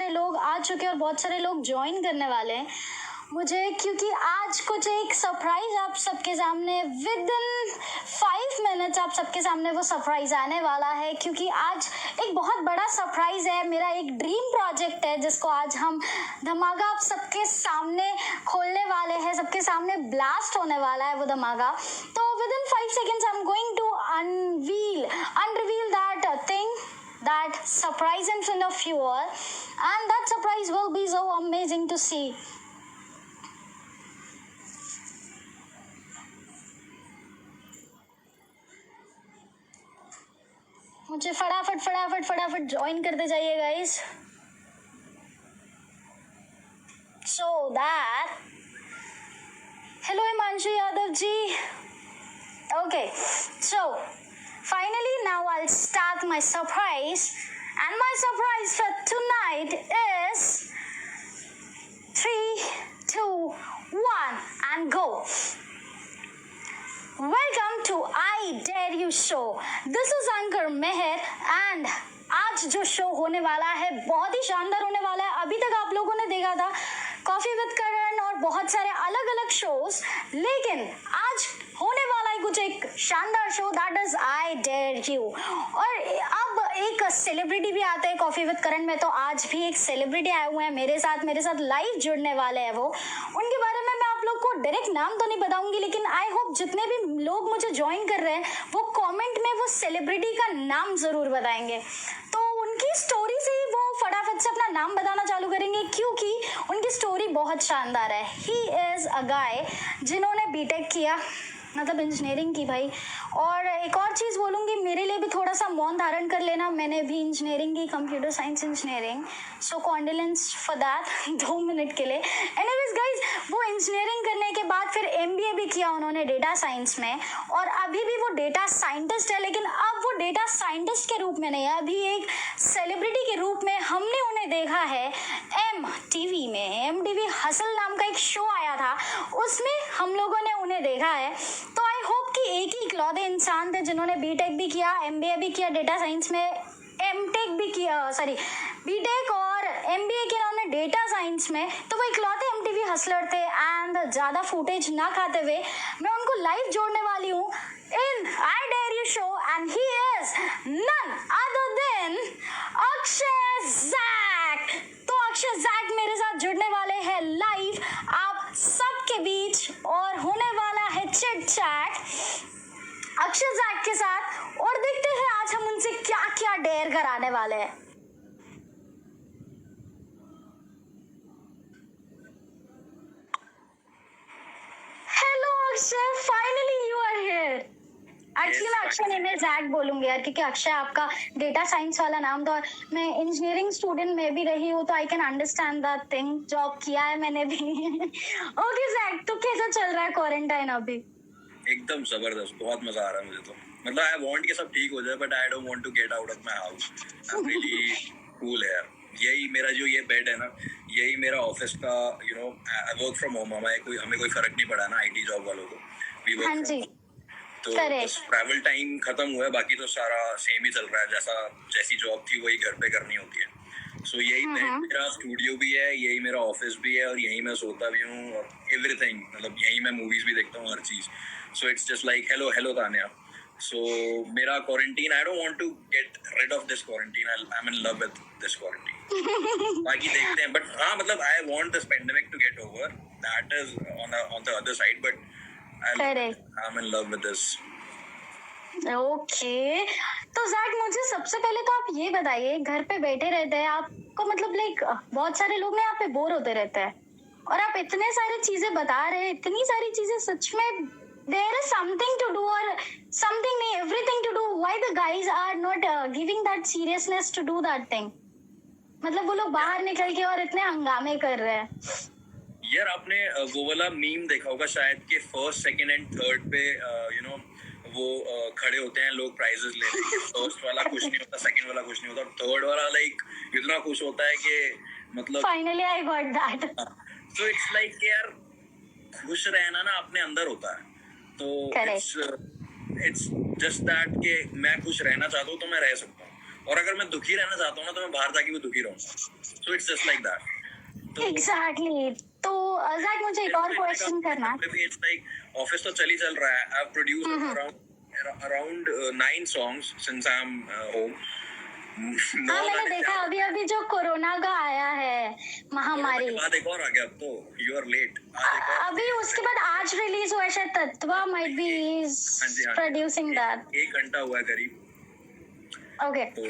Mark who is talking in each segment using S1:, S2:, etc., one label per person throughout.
S1: लोग आ चुके हैं और बहुत सारे लोग ज्वाइन करने वाले हैं मुझे, क्योंकि आज कुछ एक सरप्राइज आप सबके सामने विद इन 5 मिनट्स आप सबके सामने वो सरप्राइज आने वाला है। क्योंकि आज एक बहुत बड़ा सरप्राइज है, मेरा एक ड्रीम प्रोजेक्ट है जिसको आज हम धमाका आप सबके सामने खोलने वाले हैं, सबके सामने ब्लास्ट होने वाला है वो धमाका। तो within 5 seconds I am going to unreveal that thing, that surprise in front of you all, and that surprise will be so amazing to see. मुझे फटाफट ज्वाइन करते जाइए guys, so that hello Himanshu Yadav ji. Okay, so finally now I'll start my surprise, and my surprise for tonight is 3, 2, 1 and go. Welcome to I Dare You show. This is Ankur Meher and आज जो show होने वाला है बहुत ही शानदार होने वाला है। अभी तक आप लोगों ने देखा था कॉफी विद करण और बहुत सारे अलग अलग शोज, लेकिन आज होने वाला है कुछ एक शानदार show, that is I dare you. और अब एक सेलिब्रिटी भी आते हैं कॉफी विद करण में, तो आज भी एक सेलिब्रिटी आए हुए हैं मेरे साथ लाइव जुड़ने वाले हैं वो। उनके बारे में मैं आप लोग को डायरेक्ट नाम तो नहीं बताऊंगी, लेकिन आई होप जितने भी लोग मुझे ज्वाइन कर रहे हैं वो कमेंट में वो सेलिब्रिटी का नाम जरूर बताएंगे। तो उनकी स्टोरी से ही वो फटाफट से अपना नाम बताना चालू करेंगे, क्योंकि उनकी स्टोरी बहुत शानदार है। ही इज अ गाय जिन्होंने बीटेक किया, मतलब इंजीनियरिंग की भाई। और एक और चीज़ बोलूँगी, मेरे लिए भी थोड़ा सा मौन धारण कर लेना, मैंने भी इंजीनियरिंग की, computer science engineering, so condolence for that 2 minute के लिए। एनीवेज गाइज, वो इंजीनियरिंग करने के बाद फिर एमबीए भी किया उन्होंने डेटा साइंस में, और अभी भी वो डेटा साइंटिस्ट है। लेकिन अब वो डेटा साइंटिस्ट के रूप में नहीं है, अभी एक सेलिब्रिटी के रूप में हमने उन्हें देखा है MTV में। MTV हसल नाम का एक शो आया था, उसमें हम लोगों ने उन्हें देखा है। तो आई होप कि एक ही इकलौते इंसान थे जिन्होंने बीटेक भी किया, एमबीए भी किया डेटा साइंस में, एमटेक भी किया, बीटेक और एमबीए किया उन्होंने डेटा साइंस में। तो वो इकलौते एमटीवी हसलर थे। एंड ज़्यादा फुटेज ना खाते हुए मैं उनको लाइव जोड़ने वाली हूँ in I dare you show, and he is none other than Akshay Jack. तो अक्षय जैक मेरे साथ जुड़ने वाले हैं लाइव आप सबके बीच, और होने वाला है चिट चैट अक्षय जैक के साथ। और देखते हैं आज हम उनसे क्या क्या डेयर कराने वाले हैं। Hello Akshay, finally you are here. Actually मैं अक्षय नहीं, मैं जैक बोलूंगी यार, क्योंकि अक्षय आपका डेटा साइंस वाला नाम था। मैं इंजीनियरिंग स्टूडेंट में भी रही हूँ, तो I can understand that thing, job किया है मैंने भी। ओके जैक, तो कैसा चल रहा है क्वारंटाइन अभी?
S2: एकदम जबरदस्त, बहुत मजा आ रहा है मुझे तो। मतलब आई वांट कि सब ठीक हो जाए, but I don't want to get out of my house. I am really cool है। यही मेरा जो ये बेड है ना, यही मेरा ऑफिस का, you know, I work from home. हमें कोई फर्क नहीं पड़ा ना आईटी जॉब वालों को, वी वर्क फ्रॉम होम। तो बस ट्रैवल टाइम खत्म हुआ है, बाकी तो सारा सेम ही चल रहा है। जैसी जॉब थी वही घर पे करनी होती है। सो यही मेरा स्टूडियो भी है, यही मेरा ऑफिस भी है, और यही मैं सोता भी हूँ, और एवरीथिंग, मतलब यही मैं मूवीज भी देखता हूँ, हर चीज। So it's just like hello Tanya. So मेरा quarantine, I don't want to get rid of this quarantine, I am in love with this quarantine. बाकी देखते हैं, बट हाँ, मतलब I want this pandemic to get over, that is on the other side, but I am in love with this.
S1: Okay, तो Jack मुझे सबसे पहले तो आप ये बताइए, घर पे बैठे रहते हैं आपको, मतलब लाइक बहुत सारे लोग ना यहाँ पे बोर होते रहते हैं, और आप इतने सारी चीजें बता रहे हैं, इतनी सारी चीजें, सच में there is something to do, और समथिंग नहीं, everything to do. Why the guys are not giving that seriousness to do that thing? मतलब वो लोग बाहर निकल के और इतने हंगामे कर रहे हैं।
S2: यार आपने वो वाला मीम देखा होगा शायद, कि फर्स्ट, सेकंड एंड थर्ड पे यू नो वो खड़े होते हैं लोग प्राइजेस लेने के। फर्स्ट वाला खुश नहीं होता, सेकंड वाला खुश नहीं होता, थर्ड वाला लाइक इतना खुश होता है कि मतलब
S1: finally I got that.
S2: So it's like यार, खुश रहना ना अपने अंदर होता है। तो इट्स जस्ट दैट कि मैं खुश रहना चाहता हूँ तो मैं रह सकता हूँ। और अगर मैं दुखी रहना चाहता हूँ ना तो मैं बाहर जाके भी दुखी रहूंगा. सो इट्स जस्ट लाइक दैट. तो
S1: एग्जैक्टली. तो जैक मुझे एक और क्वेश्चन करना है.
S2: इट्स लाइक ऑफिस तो चल रहा है. I have produced around 9 songs since I'm home.
S1: हाँ, मैंने देखा अभी अभी जो कोरोना का आया है महामारी,
S2: बाद एक और आ गया. अब तो यू आर लेट.
S1: अभी उसके बाद आज रिलीज हुआ है शायद तत्वा माइट बी प्रोड्यूसिंग दैट.
S2: 1 घंटा हुआ है करीब.
S1: ओके.
S2: तो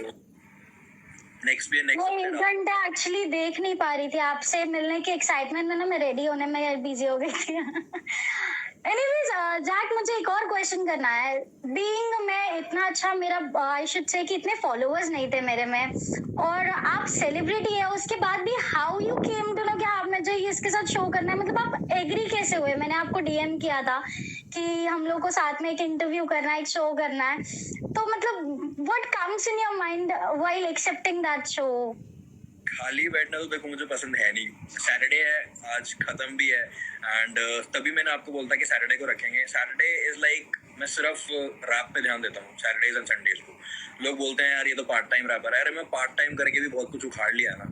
S2: नेक्स्ट
S1: वो 1 घंटा एक्चुअली देख नहीं पा रही थी. आपसे मिलने के एक्साइटमेंट में ना मैं रेडी होने में बिजी हो गई थी. एनीवेज जैक, मुझे एक और क्वेश्चन करना है. बीइंग मैं इतना अच्छा, मेरा आई शुड से कि इतने फॉलोअर्स नहीं थे मेरे में, और आप सेलिब्रिटी है, उसके बाद भी how you came to know कि आप मुझे इसके साथ शो करना है. मतलब आप एग्री कैसे हुए? मैंने आपको डीएम किया था कि हम लोग को साथ में एक इंटरव्यू करना है, एक शो करना है. तो मतलब what comes in your mind while accepting that show?
S2: खाली बैठना तो देखो मुझे पसंद है नहीं. सैटरडे है, आज खत्म भी है, एंड तभी मैंने आपको बोलता कि सैटरडे को रखेंगे. सैटरडे इज लाइक मैं सिर्फ रैप पे ध्यान देता हूँ सैटरडेज एंड संडेज को. लोग बोलते हैं यार ये तो पार्ट टाइम रैपर है. अरे मैं पार्ट टाइम करके भी बहुत कुछ उखाड़ लिया ना.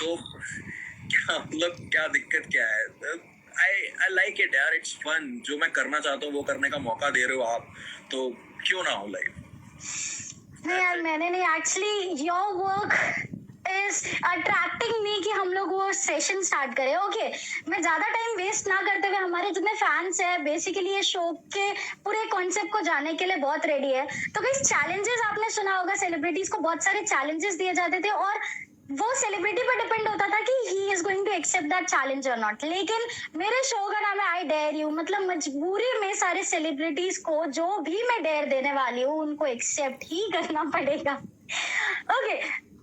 S2: तो क्या मतलब क्या दिक्कत क्या है? आई लाइक इट यार. It's fun. जो मैं करना चाहता हूँ वो करने का मौका दे रहे हो आप, तो क्यों ना हो लाइफ.
S1: नहीं यार, मैंने नहीं. Actually your work is attracting me कि हम लोग वो सेशन स्टार्ट करें. ओके, मैं ज्यादा टाइम वेस्ट ना करते हुए, हमारे जितने फैंस हैं बेसिकली ये शो के पूरे कॉन्सेप्ट को जानने के लिए बहुत रेडी है. तो कई चैलेंजेस आपने सुना होगा, सेलिब्रिटीज को बहुत सारे चैलेंजेस दिए जाते थे और वो सेलिब्रिटी पर डिपेंड होता था कि he is going to accept that challenge और नॉट. लेकिन मेरे शो का नाम है आई डेयर यू. मतलब मजबूरी में सारे सेलिब्रिटीज को जो भी मैं डेयर देने वाली हूँ उनको एक्सेप्ट ही करना पड़ेगा. ओके,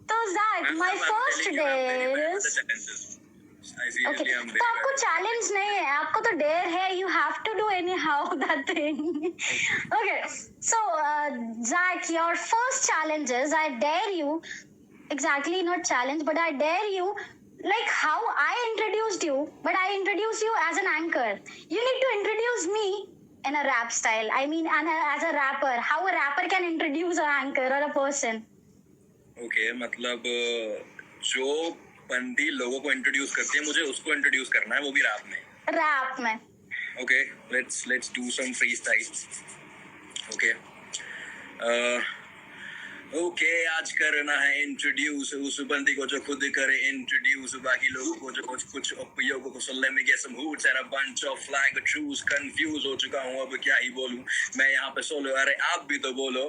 S1: तो Jack, my first dare. Okay, तो आपको चैलेंज नहीं है, आपको तो डेयर है. You have to do anyhow that thing. Okay, so Jack, your first challenge is I dare you. Exactly, not challenge, but I dare you, like how I introduced you, but I introduced you as an anchor. You need to introduce me in a rap style. I mean, as a rapper, how a rapper can introduce an anchor or a person.
S2: Okay, मतलब जो बंदी लोगों को introduce करती है, मुझे उसको introduce करना है, वो भी रैप में.
S1: रैप में.
S2: Okay, let's do some freestyle. Okay. Okay, आज करना है इंट्रोड्यूस उस बंदी को जो खुद करे इंट्रोड्यूस. बाकी लोगों को जो कुछ उपयोगों को सुनने में get some hoots and a bunch of flag truths. Confuse हो चुका हूँ, अब क्या ही बोलूं. मैं यहाँ पे सोलो. अरे आप भी तो बोलो.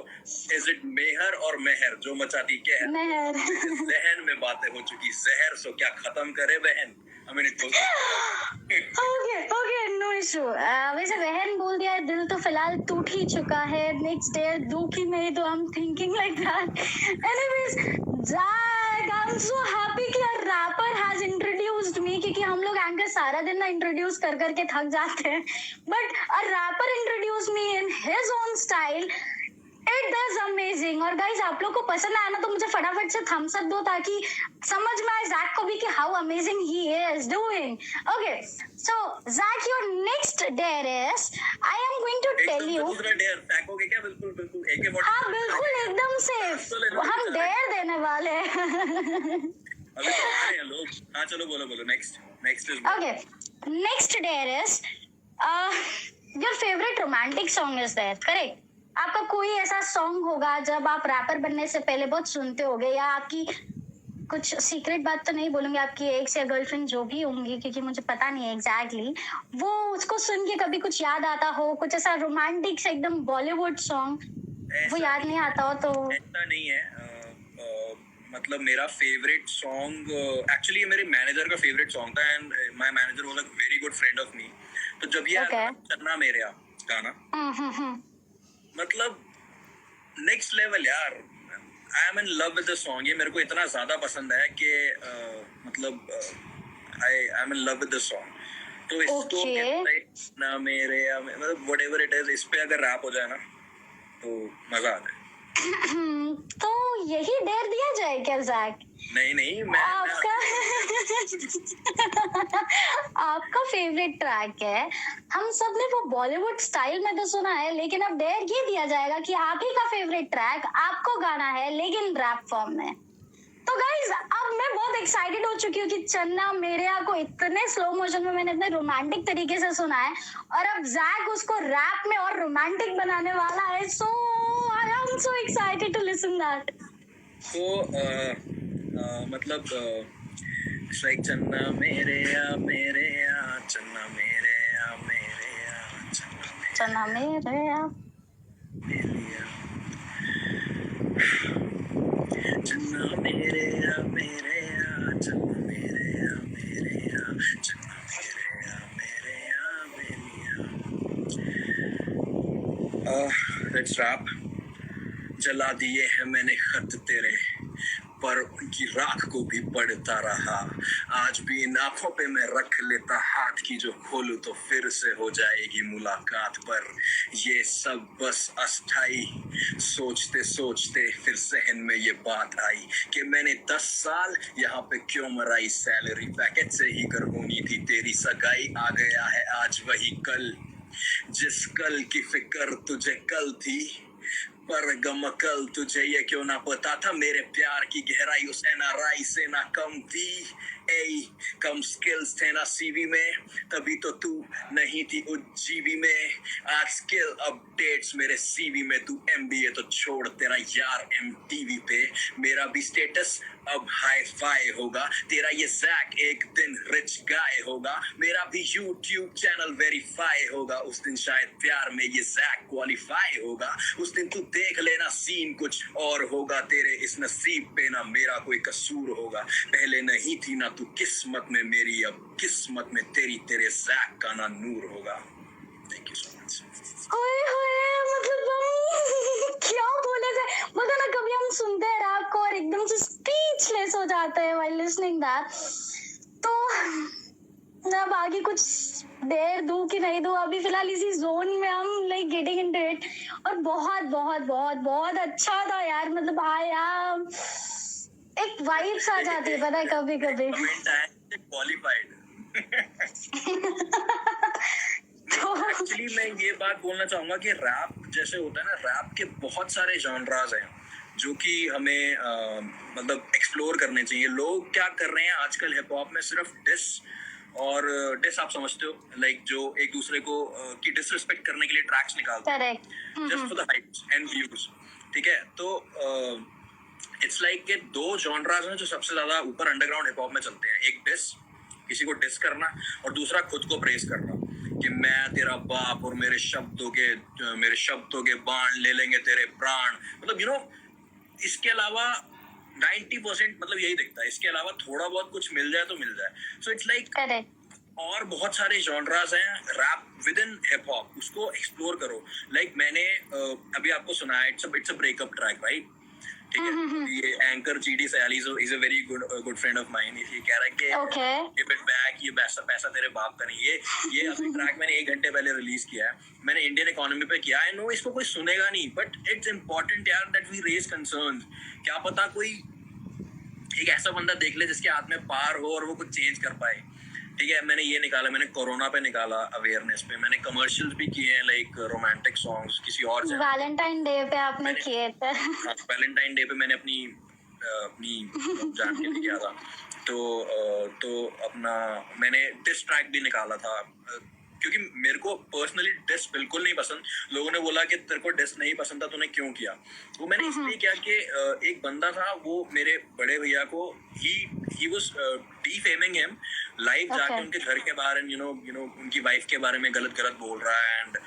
S2: इज इट मेहर और मेहर जो मचाती कहर?
S1: मेहर.
S2: जहन में बातें हो चुकी जहर, सो क्या खत्म करे बहन. I mean, it goes.
S1: Okay, no issue. वैसे बहन बोल दिया, दिल तो फिलहाल टूट ही चुका है. नेक्स्ट डे दुखी में तो I am thinking like that. Anyways Jack, I am so happy कि a rapper has introduced me, क्योंकि हम लोग एंकर सारा दिन ना इंट्रोड्यूस कर करके थक जाते हैं, but a rapper introduced me in his own style. It is amazing. और गाइज, आप लोग को पसंद आया ना तो मुझे फटाफट से थम्स अप दो ताकि समझ में आए जैक को भी कि how amazing he is doing. Okay, so Jack, your next dare is I am going to tell you.
S2: दूसरा डेयर फेंकोगे क्या? बिल्कुल बिल्कुल. AK-47.
S1: हाँ बिल्कुल, एकदम सेफ. हम डेयर देने वाले हैं.
S2: अभी तो आ रहे हैं लोग. हाँ चलो बोलो. Next is.
S1: Okay, next dare is your favourite romantic song is that correct? आपका कोई ऐसा सॉन्ग होगा जब आप रैपर बनने से पहले बहुत सुनते होगे, या आपकी कुछ सीक्रेट बात तो नहीं बोलूंगी, आपकी एक्स या गर्लफ्रेंड जो भी होंगी, क्योंकि मुझे पता नहीं है एग्जैक्टली, वो उसको सुन के कभी कुछ याद आता हो, कुछ ऐसा रोमांटिक से एकदम बॉलीवुड सॉन्ग वो याद नहीं आता हो तो?
S2: ऐसा नहीं है. मतलब मेरा फेवरेट सॉन्ग एक्चुअली मेरे मैनेजर का फेवरेट सॉन्ग था, and my manager was a very good friend of me. तो जब ये चन्ना मेरे गाना, मतलब नेक्स्ट लेवल यार. आई am in love with the song. ये मेरे को इतना ज्यादा पसंद है कि मतलब आई am in love with the song. तो इसको ना मेरे मतलब व्हाटएवर इट इज, इस पे अगर रैप हो जाए ना तो मजा आ जाए.
S1: तो यही डेयर दिया जाए क्या जैक?
S2: नहीं मैं
S1: आपका आपका फेवरेट ट्रैक है। हम सब ने वो बॉलीवुड स्टाइल में तो सुना है, लेकिन अब डेयर ये दिया जाएगा कि आप ही का फेवरेट ट्रैक आपको गाना है, लेकिन रैप फॉर्म में। तो गाइज अब मैं बहुत एक्साइटेड हो चुकी हूँ कि चन्ना मेरेया को इतने स्लो मोशन में मैंने इतने रोमांटिक तरीके से सुना है, और अब जैक उसको रैप में और रोमांटिक बनाने वाला है। So I am so excited to listen that.
S2: तो मतलब it's like चन्ना मेरे या चन्ना मेरे या
S1: चन्ना मेरेया
S2: मेरे चन्ना मेरे या चन्ना मेरे या चन्ना मेरे या let's rap। जला दिए हैं मैंने खत तेरे, पर उनकी राख को भी पढ़ता रहा। आज भी इन आंखों पे मैं रख लेता हाथ की, जो खोलूं तो फिर से हो जाएगी मुलाकात। पर ये सब बस अस्थाई, सोचते सोचते फिर जहन में ये बात आई कि मैंने 10 साल यहाँ पे क्यों मराई। सैलरी पैकेज से ही कर होनी थी तेरी सगाई। आ गया है आज वही कल, जिस कल की फिक्र तुझे कल थी, पर गम कल तुझे ये क्यों ना पता था। मेरे प्यार की गहराई उस NRI से ना कम थी। कम स्किल्स थे ना CV में, तभी तो तू नहीं थी उज्जीवी में। आज स्किल अपडेट्स मेरे CV में, तू MBA तो छोड़ तेरा यार MTV पे। मेरा भी स्टेटस अब हाई फाई होगा, तेरा ये जैक एक दिन रिच गाय होगा। मेरा भी YouTube चैनल वेरीफाई होगा, उस दिन शायद प्यार में ये जैक क्वालिफाई होगा। उस दिन तू देख लेना सीन कुछ और होगा, तेरे इस नसीब पे ना मेरा कोई कसूर होगा। पहले नहीं थी ना तू किस्मत में मेरी, अब किस्मत में तेरी तेरे जैक का ना नूर होगा। Thank you so much.
S1: ओए होए, मतलब हम क्या बोले थे, मतलब ना कभी हम सुनते हैं रैप को और एकदम से स्पीचलेस हो जाते हैं व्हाइल लिसनिंग दैट। तो मैं अब आगे कुछ देर दूं कि नहीं दूं, अभी फिलहाल इसी जोन में हम लाइक गेटिंग इनटू इट, और बहुत बहुत बहुत बहुत अच्छा था यार। मतलब आया एक वाइब्स आ जाती है, पता है कभी कभी।
S2: कमेंट आया क्वालिफाइड। एक्चुअली मैं ये बात बोलना चाहूंगा कि रैप जैसे होता है ना, रैप के बहुत सारे जॉनराज हैं जो कि हमें मतलब एक्सप्लोर करने चाहिए। लोग क्या कर रहे हैं आजकल हिप हॉप में, सिर्फ डिस और डिस आप समझते हो, लाइक जो एक दूसरे को की डिसरिस्पेक्ट करने के लिए ट्रैक्स निकालते हैं just for the hypes and views. ठीक है, तो इट्स लाइक के दो जॉनराज हैं जो सबसे ज्यादा ऊपर अंडरग्राउंड हिप हॉप में चलते हैं। एक डिस, किसी को डिस करना, और दूसरा खुद को प्रेस करना कि मैं तेरा बाप और मेरे शब्दों के बाण ले लेंगे तेरे प्राण। मतलब यू नो, इसके अलावा 90% मतलब यही दिखता है। इसके अलावा थोड़ा बहुत कुछ मिल जाए तो मिल जाए। सो इट्स लाइक और बहुत सारे जॉनराज हैं rap within hip hop, उसको एक्सप्लोर करो। लाइक मैंने अभी आपको सुना है, it's a breakup track, right? ठीक है, ये anchor GD Sayali is a very good friend of mine. ये कह रहा है कि गिव इट बैक, ये पैसा तेरे बाप का नहीं। ये अभी ट्रैक मैंने 1 घंटे पहले रिलीज किया है, मैंने इंडियन इकोनॉमी पे किया। आई नो इसको कोई सुनेगा नहीं, बट इट्स इम्पोर्टेंट यार दैट वी रेज कंसर्न्स। क्या पता कोई एक ऐसा बंदा देख ले जिसके हाथ में पार हो और वो कुछ चेंज कर पाए। ठीक है, मैंने ये निकाला, मैंने कोरोना पे निकाला अवेयरनेस पे। मैंने कमर्शियल्स भी किए हैं, लाइक रोमांटिक सॉन्ग्स किसी और
S1: वैलेंटाइन डे पे आपने किए थे।
S2: वैलेंटाइन डे पे मैंने अपनी जान के लिए किया था। तो अपना मैंने डिस ट्रैक भी निकाला था, क्योंकि मेरे को पर्सनली डिस बिल्कुल नहीं पसंद। लोगों ने बोला कि तेरे को डिस नहीं पसंद था, तूने क्यों किया? वो मैंने इसलिए किया कि एक बंदा था, वो मेरे बड़े भैया को he was defaming him live, जाके उनके घर के बाहर एंड यू नो उनकी वाइफ के बारे में गलत बोल रहा है। एंड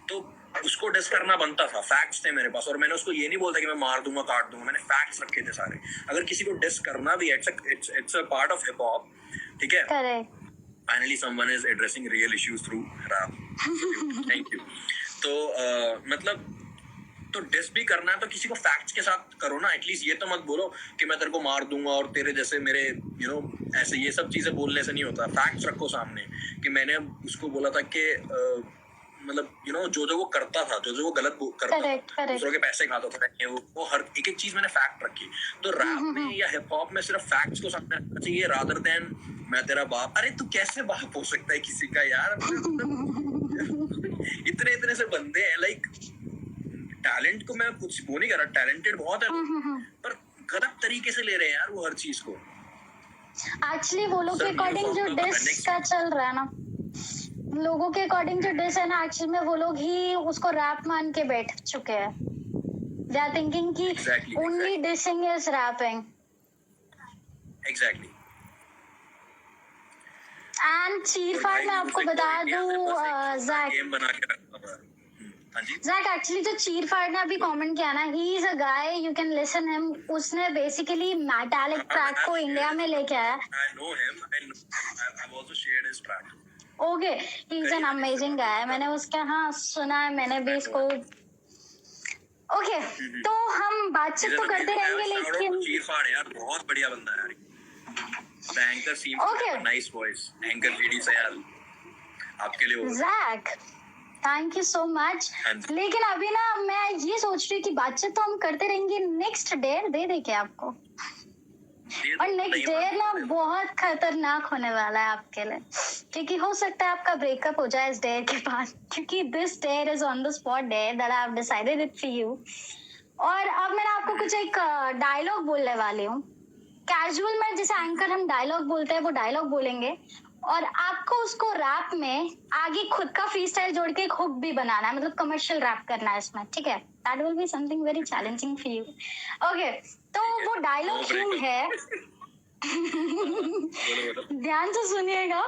S2: तो उसको डिस करना बनता था, फैक्ट्स थे मेरे पास, और मैंने उसको ये नहीं बोलता कि मैं मार दूंगा काट दूंगा। मैंने फैक्ट्स रखे थे सारे। अगर किसी को डिस करना भी it's a part of hip hop. ठीक है, finally someone is addressing real issues through rap. Thank you. तो मतलब तो डिस भी करना है तो किसी को फैक्ट्स के साथ करो ना। एटलीस्ट ये तो मत बोलो कि मैं तेरे को मार दूंगा और तेरे जैसे मेरे यू नो ऐसे, ये सब चीजें बोलने से नहीं होता। फैक्ट्स रखो सामने कि मैंने उसको बोला था कि मतलब जो वो करता था, जो वो गलत करता
S1: Correct,
S2: था,
S1: correct.
S2: दूसरों के पैसे खाता था, वो हर एक चीज मैंने फैक्ट रखी। तो रैप में या हिप हॉप में सिर्फ फैक्ट्स को सामने रखना चाहिए रादर देन मैं तेरा बाप। अरे तू कैसे बाप हो सकता है किसी का यार? इतने इतने से बंदे हैं, लाइक टैलेंट को मैं कुछ वो नहीं कर रहा, टैलेंटेड बहुत है पर गलत तरीके से ले रहे हैं यार वो हर चीज को।
S1: एक्चुअली वो लोग के
S2: Sir,
S1: अकॉर्डिंग जो
S2: uniform का
S1: डिस
S2: next-
S1: का चल रहा है ना, लोगों के अकॉर्डिंग जो डिस है ना, एक्चुअली में वो लोग ही उसको रैप मान के बैठ चुके हैं। दे आर थिंकिंग कि
S2: Exactly,
S1: only
S2: exactly.
S1: Dissing is rapping.
S2: Exactly.
S1: And चीरफाड़ मैं आपको बता दूं जैक,
S2: गेम बना के रखा हुआ है। हाँ जी।
S1: जैक एक्चुअली जो चीरफाड़ ने अभी कमेंट किया ना, ही is a guy, you can listen him. उसने बेसिकली मेटालिक ट्रैक को इंडिया में लेके आया।
S2: I know him. I've also shared his track.
S1: Okay, he is an amazing guy. मैंने उसका हाँ सुना है, मैंने भी इसको। ओके, तो हम बातचीत तो करते रहेंगे लेकिन
S2: चीरफाड़ यार बहुत बढ़िया बंदा है यार। The anchor seems to have a nice voice. Anchor lady Sayal आपके लिए हो।
S1: Jack, thank you so much. लेकिन अभी ना मैं ये सोच रही हूँ कि बातचीत तो हम करते रहेंगे, नेक्स्ट डेयर दे दे के आपको। और नेक्स्ट डेयर ना बहुत खतरनाक होने वाला है आपके लिए, क्योंकि हो सकता है आपका ब्रेकअप हो जाए इस डेयर के बाद, क्योंकि this dare is on the spot dare that I have decided it for you. और अब मैं आपको कुछ एक डायलॉग बोलने वाली हूँ। कैजुअल में जैसे एंकर हम डायलॉग बोलते हैं, वो डायलॉग बोलेंगे और आपको उसको रैप में आगे खुद का फ्री स्टाइल जोड़ के एक हुक भी बनाना है, मतलब कमर्शियल रैप करना है इसमें, ठीक है? That will be something very challenging for you. Okay, तो वो डायलॉग यूं है, ध्यान से सुनिएगा।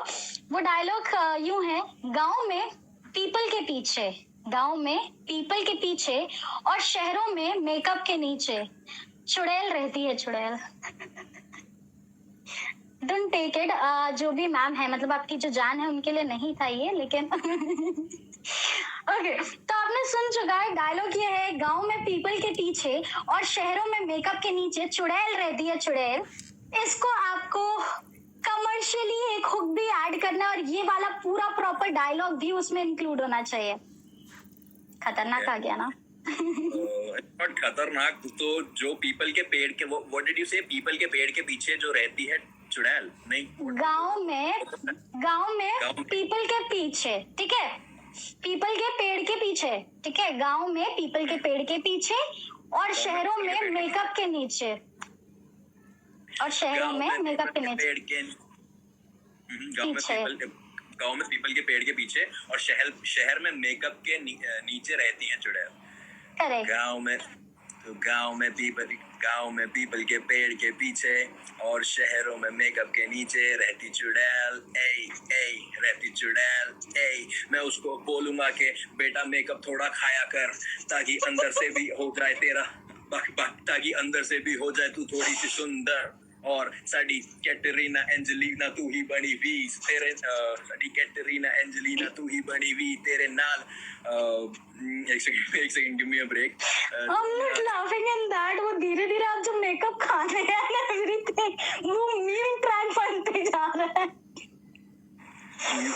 S1: वो डायलॉग यूं है, गांव में पीपल के पीछे, गांव में पीपल के पीछे और शहरों में मेकअप के नीचे चुड़ैल रहती है, चुड़ैल। डोंट टेक इट, जो भी मैम है, मतलब आपकी जो जान है उनके लिए नहीं था ये, लेकिन ओके, तो आपने सुन चुका है। डायलॉग ये है, गांव में पीपल के पीछे और शहरों में मेकअप के नीचे चुड़ैल रहती है, चुड़ैल। इसको आपको कमर्शियली एक हुक भी ऐड करना है और ये वाला पूरा प्रॉपर डायलॉग भी उसमें इंक्लूड होना चाहिए। खतरनाक आ गया ना?
S2: बट खतरनाक तो जो पीपल के पेड़ के, वो व्हाट डिड यू से, पीपल के पेड़ के पीछे जो रहती है चुड़ैल? नहीं,
S1: गांव में पीपल के पीछे, ठीक है, पीपल के पेड़ के पीछे, ठीक है, गांव में पीपल के पेड़ के पीछे और शहरों में मेकअप के नीचे, और शहरों में मेकअप के नीचे,
S2: गांव में पीपल के पेड़ के पीछे और शहर में मेकअप के नीचे रहती हैं चुड़ैल।
S1: करेक्ट।
S2: गांव में पीपल के पेड़ के पीछे और शहरों में मेकअप के नीचे रहती चुड़ैल, रहती चुड़ैल। मैं उसको बोलूंगा कि बेटा मेकअप थोड़ा खाया कर, ताकि अंदर से भी हो जाए तेरा ताकि अंदर से भी हो जाए तू थोड़ी सी सुंदर। और साडी कैटरीना एंजेलिना तू ही बनी वी तेरे, साडी कैटरीना एंजेलिना तू ही बनी वी तेरे नाल। एक second give me a break.
S1: I'm not laughing in that. वो धीरे-धीरे आप जो मेकअप खा रहे हैं ना, everything, वो मीम ट्रैक बनते जा रहा है।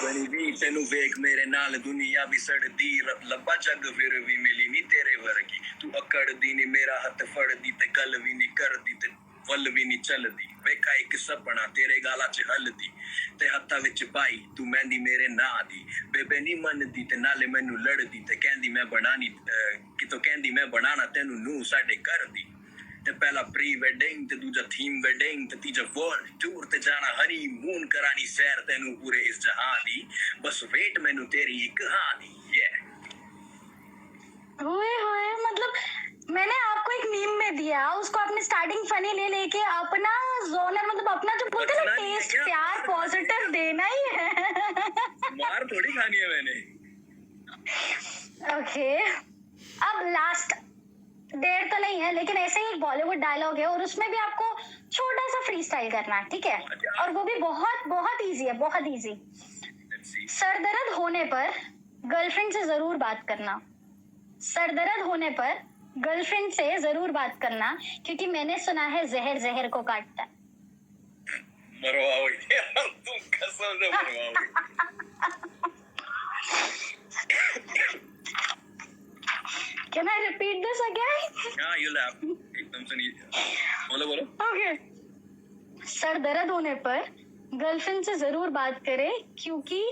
S2: बनी वी तेनू वेख मेरे नाल दुनिया भी सड़दी, लब्बा जग फिर भी मिली नी तेरे वर्गी। तू अकड़ दी नी मेरा हथ फड़ दी ते गल भी नी कर दी ते वल भी नी चलदी। वेखा एक सपना तेरे गाला च हलदी ते हत्था विच पाई तू मेहंदी मेरे नां दी। बेबे नी मनदी ते नाले मैनू लड़दी ते कहंदी मैं बनानी कितों कहंदी मैं बनाना तेनू नू साडे घर दी। ते पहला प्री वेडिंग ते दूजा थीम वेडिंग ते तीजा वर्ल्ड टूर ते जाना हनीमून करानी सैर तेनू पूरे इस जहां दी। बस वेट मैनू तेरी एक हां दी।
S1: होए, मतलब मैंने आपको एक मीम में दिया, उसको आपने स्टार्टिंग फनी ले लेके अपना जोनर, मतलब अपना जो बोलते हैं ना टेस्ट, प्यार पॉजिटिव देना ही है।
S2: मार थोड़ी खानी है मैंने।
S1: ओके, अब लास्ट डेढ़ तो नहीं है, लेकिन ऐसे ही बॉलीवुड डायलॉग है और उसमें भी आपको छोटा सा फ्री स्टाइल करना है, ठीक है? और वो भी बहुत बहुत ईजी है, बहुत ईजी। सरदर्द होने पर गर्लफ्रेंड से जरूर बात करना, सरदर्द होने पर गर्लफ्रेंड से जरूर बात करना, क्योंकि मैंने सुना है जहर जहर को काटता है।
S2: मरवाओगे तुम, कसम से मरवाओगे।
S1: Can I repeat this again?
S2: हाँ, you laugh. एकदम से नहीं. बोलो बोलो.
S1: Okay. सर दर्द होने पर गर्लफ्रेंड से जरूर बात करें, क्योंकि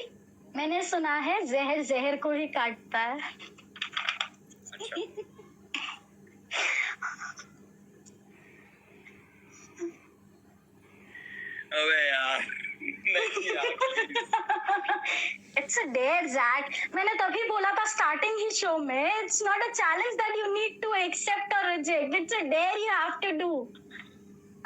S1: मैंने सुना है जहर जहर को ही काटता है.
S2: अच्छा. अबे यार. नहीं यार.
S1: It's a dare Jack. मैंने तभी बोला था स्टार्टिंग ही शो में, it's not a challenge that you need to accept और reject, it's a dare you have to do.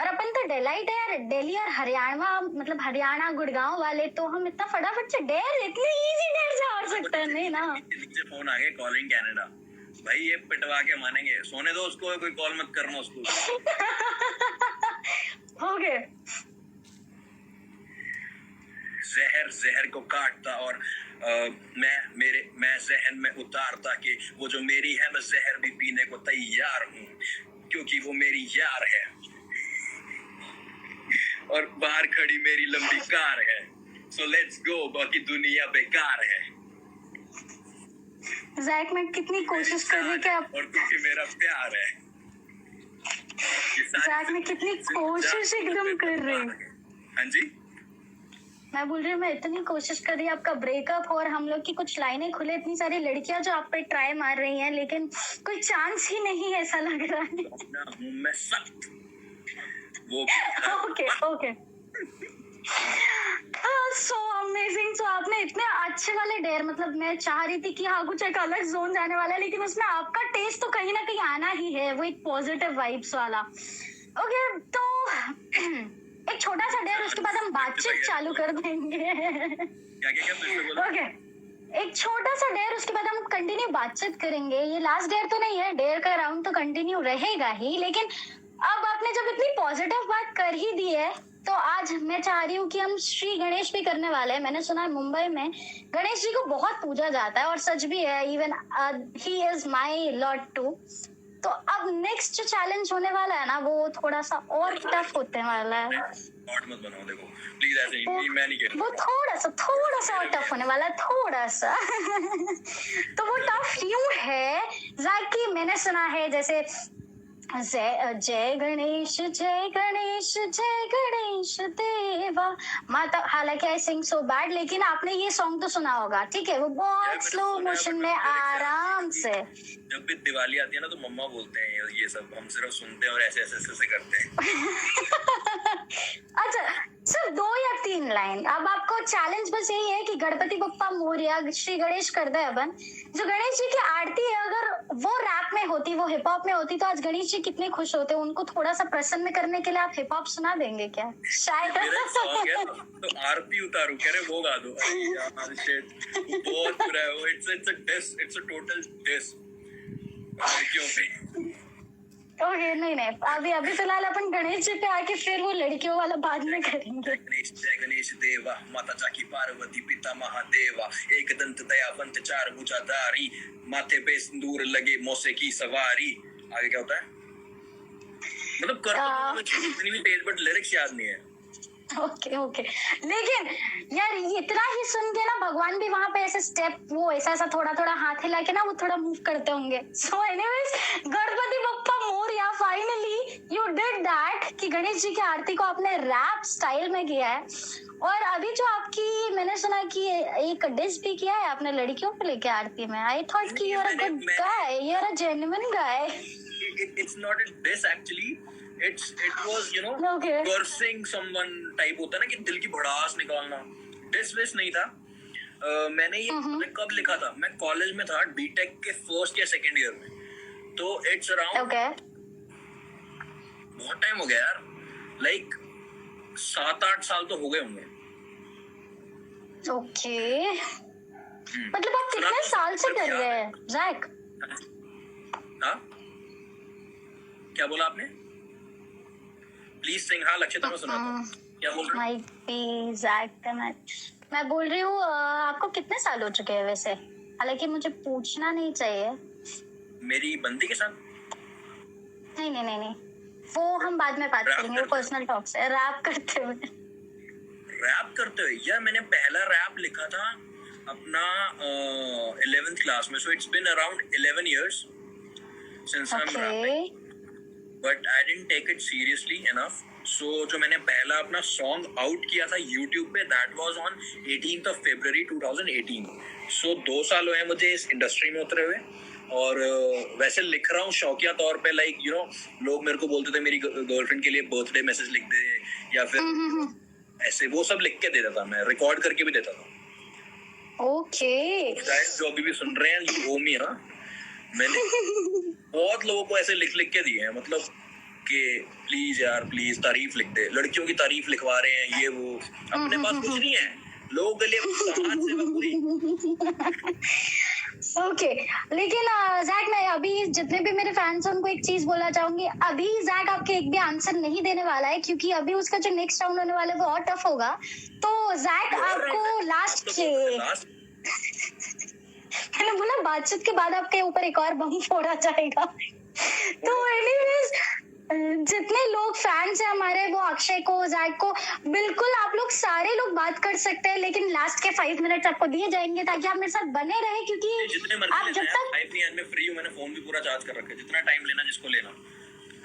S1: और अपन तो डेलाइट है यार, दिल्ली और हरियाणा, मतलब हरियाणा गुड़गांव वाले, तो हम इतना फटाफट से डेयर, इतनी इजी डेयर से हार सकते हैं. नहीं ना.
S2: नीचे फोन आ गए, कॉलिंग कनाडा. भाई ये पिटवा के मानेंगे. सोने दो उसको, कोई कॉल मत करना उसको.
S1: हो गए.
S2: जहर जहर को काटता और मैं जहन में उतारता कि वो जो मेरी है, मैं जहर भी पीने को तैयार हूँ, क्योंकि वो मेरी यार है और बाहर खड़ी मेरी लंबी कार है. सो लेट्स गो, बाकी दुनिया बेकार है.
S1: जैक मैं कितनी कोशिश कर रही कि आप,
S2: और क्योंकि मेरा प्यार है.
S1: जैक मैं कितनी कोशिश एकदम कर रही.
S2: हाँ जी.
S1: मैं बोल रही हूँ, मैं इतनी कोशिश कर रही हूँ आपका ब्रेकअप और हम लोग की कुछ लाइनें खुले, इतनी सारी लड़कियां जो आप पे ट्राई मार रही हैं, लेकिन कोई चांस ही नहीं है ऐसा लग रहा है.
S2: ना हूँ मैं सख्त. वो
S1: okay okay. So amazing. So आपने इतने अच्छे वाले डेयर, मतलब मैं चाह रही थी कि हाँ कुछ एक अलग जोन जाने वाला है, लेकिन उसमें आपका टेस्ट तो कहीं ना कहीं आना ही है, वो एक पॉजिटिव वाइब्स वाला. ओके तो एक छोटा सा डेयर, उसके बाद हम बातचीत चालू कर देंगे.
S2: क्या
S1: ओके. एक छोटा सा डेयर, उसके बाद हम कंटिन्यू बातचीत करेंगे. ये लास्ट डेयर तो नहीं है, डेयर का राउंड तो कंटिन्यू रहेगा ही, लेकिन अब आपने जब इतनी पॉजिटिव बात कर ही दी है, तो आज मैं चाह रही हूँ कि हम श्री गणेश भी करने वाले हैं. मैंने सुना है मुंबई में गणेश जी को बहुत पूजा जाता है, और सच भी है. Even he is my lord too. तो अब नेक्स्ट जो चैलेंज होने वाला है ना, वो थोड़ा सा और टफ होने वाला है.
S2: मत बनाओ, देखो प्लीज. ऐसे ही मैं नहीं कहता.
S1: वो थोड़ा सा और टफ होने वाला है, थोड़ा सा. तो वो टफ यूं है जाकि मैंने सुना है जैसे जय गणेश जय गणेश जय गणेश देवा माता. हालांकि आई सिंग सो बैड, लेकिन आपने ये सॉन्ग तो सुना होगा, ठीक है? वो बहुत स्लो मोशन में आराम से.
S2: जब भी दिवाली आती है ना, तो मम्मा बोलते हैं ये सब, हम सिर्फ सुनते हैं और ऐसे ऐसे ऐसे करते हैं.
S1: अच्छा सिर्फ 2 या 3 लाइन. अब आपको चैलेंज बस यही है कि गणपति बप्पा मोरया श्री गणेश कर दे अपन. जो गणेश जी की आरती है, अगर वो रैप में होती, वो हिप हॉप में होती, तो आज गणेश जी कितने खुश होते. उनको थोड़ा सा प्रसन्न करने के लिए आप हिप हॉप सुना देंगे क्या? शायद.
S2: तो आरती उतारू, कह रहे वो गा दो. यार शिट, बहुत बुरा है वो. It's a diss, it's a total diss. लड़कियों पे.
S1: ओके नहीं अभी फिलहाल अपन गणेश जी पे आके फिर वो लड़कियों वाला बाद में करेंगे.
S2: जय गणेश देवा माता जाकी पार्वती पिता महादेवा एक दंत दयावंत चार भुजाधारी माथे पे सिंदूर लगे मोसे की सवारी. आगे क्या होता है? मतलब इतनी भी तेज, बट लिरिक्स याद नहीं है.
S1: ओके. लेकिन यार इतना ही सुन के ना, भगवान भी वहां पे ऐसे स्टेप, वो ऐसा थोड़ा हाथ हिला के ना, वो थोड़ा मूव करते होंगे. So anyways, Ganpati Bappa Morya, finally you did that कि गणेश जी की आरती को आपने रैप स्टाइल में किया है. और अभी जो आपकी, मैंने सुना कि एक डिस भी किया है आपने लड़कियों को लेके आरती में. आई थॉट कि you are a good guy, you are a genuine guy.
S2: It's not a diss actually. It was, you know, cursing someone type होता है ना, कि दिल की भड़ास निकालना. Diss विस नहीं था. मैंने ये कब लिखा था? मैं कॉलेज में था, बीटेक के फर्स्ट या सेकंड ईयर में. तो इट्स अराउंड बहुत टाइम हो गया यार. लाइक 7-8 साल तो हो गए होंगे.
S1: ओके. मतलब आप कितने साल से कर रहे हैं जैक?
S2: हाँ, क्या बोला आपने? Please sing. हाँ, लक्षिता में सुना था. क्या बोल रहे हो? मैं बोल रही हूँ आपको कितने साल हो चुके हैं वैसे? हालांकि मुझे पूछना नहीं चाहिए. मेरी बंदी के साथ?
S1: नहीं, वो हम बाद में बात करेंगे. वो पर्सनल टॉक्स है. रैप करते हुए
S2: यार मैंने पहला रैप लिखा था अपना 11th क्लास में, so it's been around 11 years since I'm rapping, but I didn't take it seriously enough. So जो मैंने पहला अपना सॉन्ग आउट किया था YouTube पे, that was on 18th of February 2018. So 2 साल हुए हैं मुझे इस इंडस्ट्री में उतरे हुए, और वैसे लिख रहा हूँ शौकिया तौर पे, लाइक यू नो, लोग मेरे को बोलते थे मेरी गर्लफ्रेंड के लिए बर्थडे मैसेज लिख दे, या फिर ऐसे वो सब लिख के देता था, मैं रिकॉर्ड करके भी देता था।
S1: ओके
S2: जो अभी भी सुन रहे हैं, यू ओwe मी, मैंने बहुत लोगों को ऐसे लिख लिख के दिए हैं, मतलब कि प्लीज यार प्लीज तारीफ लिख दे, लड़कियों की तारीफ लिखवा रहे हैं, ये वो, अपने पास कुछ नहीं है, लोगों के लिए समाज सेवा पूरी।
S1: ओके लेकिन जैक, मैं अभी जितने भी मेरे फैंस हैं उनको एक चीज बोलना चाहूंगी। अभी जैक आपके एक भी आंसर नहीं देने वाला है, क्योंकि अभी उसका जो नेक्स्ट राउंड होने वाला है वो और टफ होगा। तो जैक आपको लास्ट मैंने बोला बातचीत के बाद आपके ऊपर एक और बम फोड़ा जाएगा। तो एनीवेज, जितने लोग फैंस हैं हमारे, वो अक्षय को, जैक को, बिल्कुल आप लोग सारे लोग बात कर सकते हैं, लेकिन लास्ट के 5 मिनट आपको दिए जाएंगे ताकि आप मेरे साथ बने रहे, क्योंकि
S2: जितने
S1: आप जब तक
S2: 5 में फ्री हूँ, मैंने फोन भी पूरा चार्ज कर रखा है, जितना टाइम लेना जिसको लेना,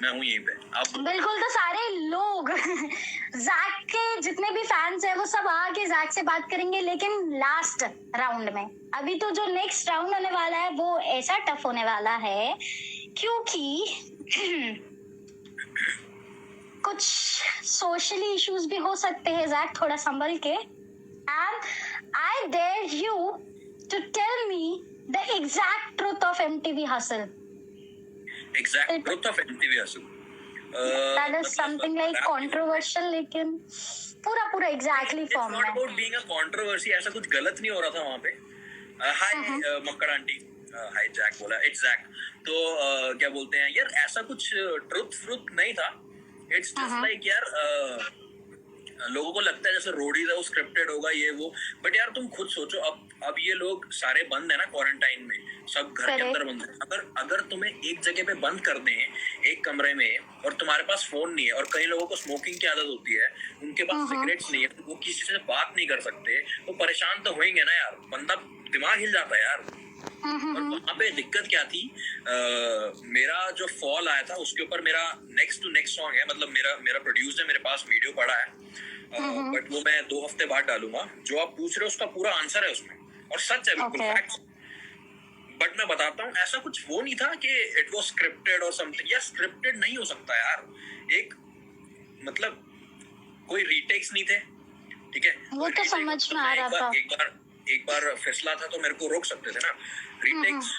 S2: मैं हूँ यहीं पे। आप
S1: बिल्कुल, तो सारे लोग जैक के जितने भी फैंस हैं वो सब आके जैक से बात करेंगे, लेकिन लास्ट राउंड में। अभी तो जो नेक्स्ट राउंड होने वाला है वो ऐसा टफ होने वाला है, क्योंकि कुछ सोशली इश्यूज भी हो सकते हैं जैक, थोड़ा संभल के। And I dare you to tell me the exact truth of MTV Hustle.
S2: Exact truth of MTV Hustle,
S1: That is something like controversial, लेकिन पूरा एग्जैक्टली फॉर्म में।
S2: It's not about being a controversy, ऐसा कुछ गलत नहीं हो रहा था वहाँ पे। हाय मक्कड़ आंटी, हाय जैक बोला, इट्स जैक। तो क्या बोलते हैं यार, ऐसा कुछ ट्रुथ नहीं था। इट्स जस्ट लाइक यार, लोगों को लगता है जैसे रोडीज है वो स्क्रिप्टेड होगा, ये वो, बट यार तुम खुद सोचो, अब ये लोग सारे बंद है ना क्वारंटाइन में, सब घर के अंदर बंद है। अगर तुम्हें एक जगह पे बंद कर दें एक कमरे में, और तुम्हारे पास फोन नहीं है, और कई लोगों को स्मोकिंग की आदत होती है, उनके पास सिगरेट्स नहीं है, वो किसी से बात नहीं कर सकते, वो परेशान तो होंगे ना यार, बंदा दिमाग हिल जाता है यार। और वहाँ पे दिक्कत क्या थी, मेरा जो फॉल आया था उसके ऊपर मेरा नेक्स्ट टू नेक्स्ट सॉन्ग है, मतलब मेरा प्रोड्यूस है, मेरे पास वीडियो पड़ा है, बट वो मैं 2 हफ्ते बाद डालूंगा। जो आप पूछ रहे हो उसका पूरा आंसर है उसमें, और सच है बिल्कुल फैक्ट। बट मैं बताता हूँ, ऐसा कुछ वो नहीं था कि इट वाज स्क्रिप्टेड और समथिंग। या स्क्रिप्टेड नहीं हो सकता यार, एक मतलब कोई रीटेक्स नहीं थे, ठीक है,
S1: वो तो समझ में आ रहा था।
S2: एक बार फैसला था तो मेरे को रोक सकते थे ना रीटेक्स,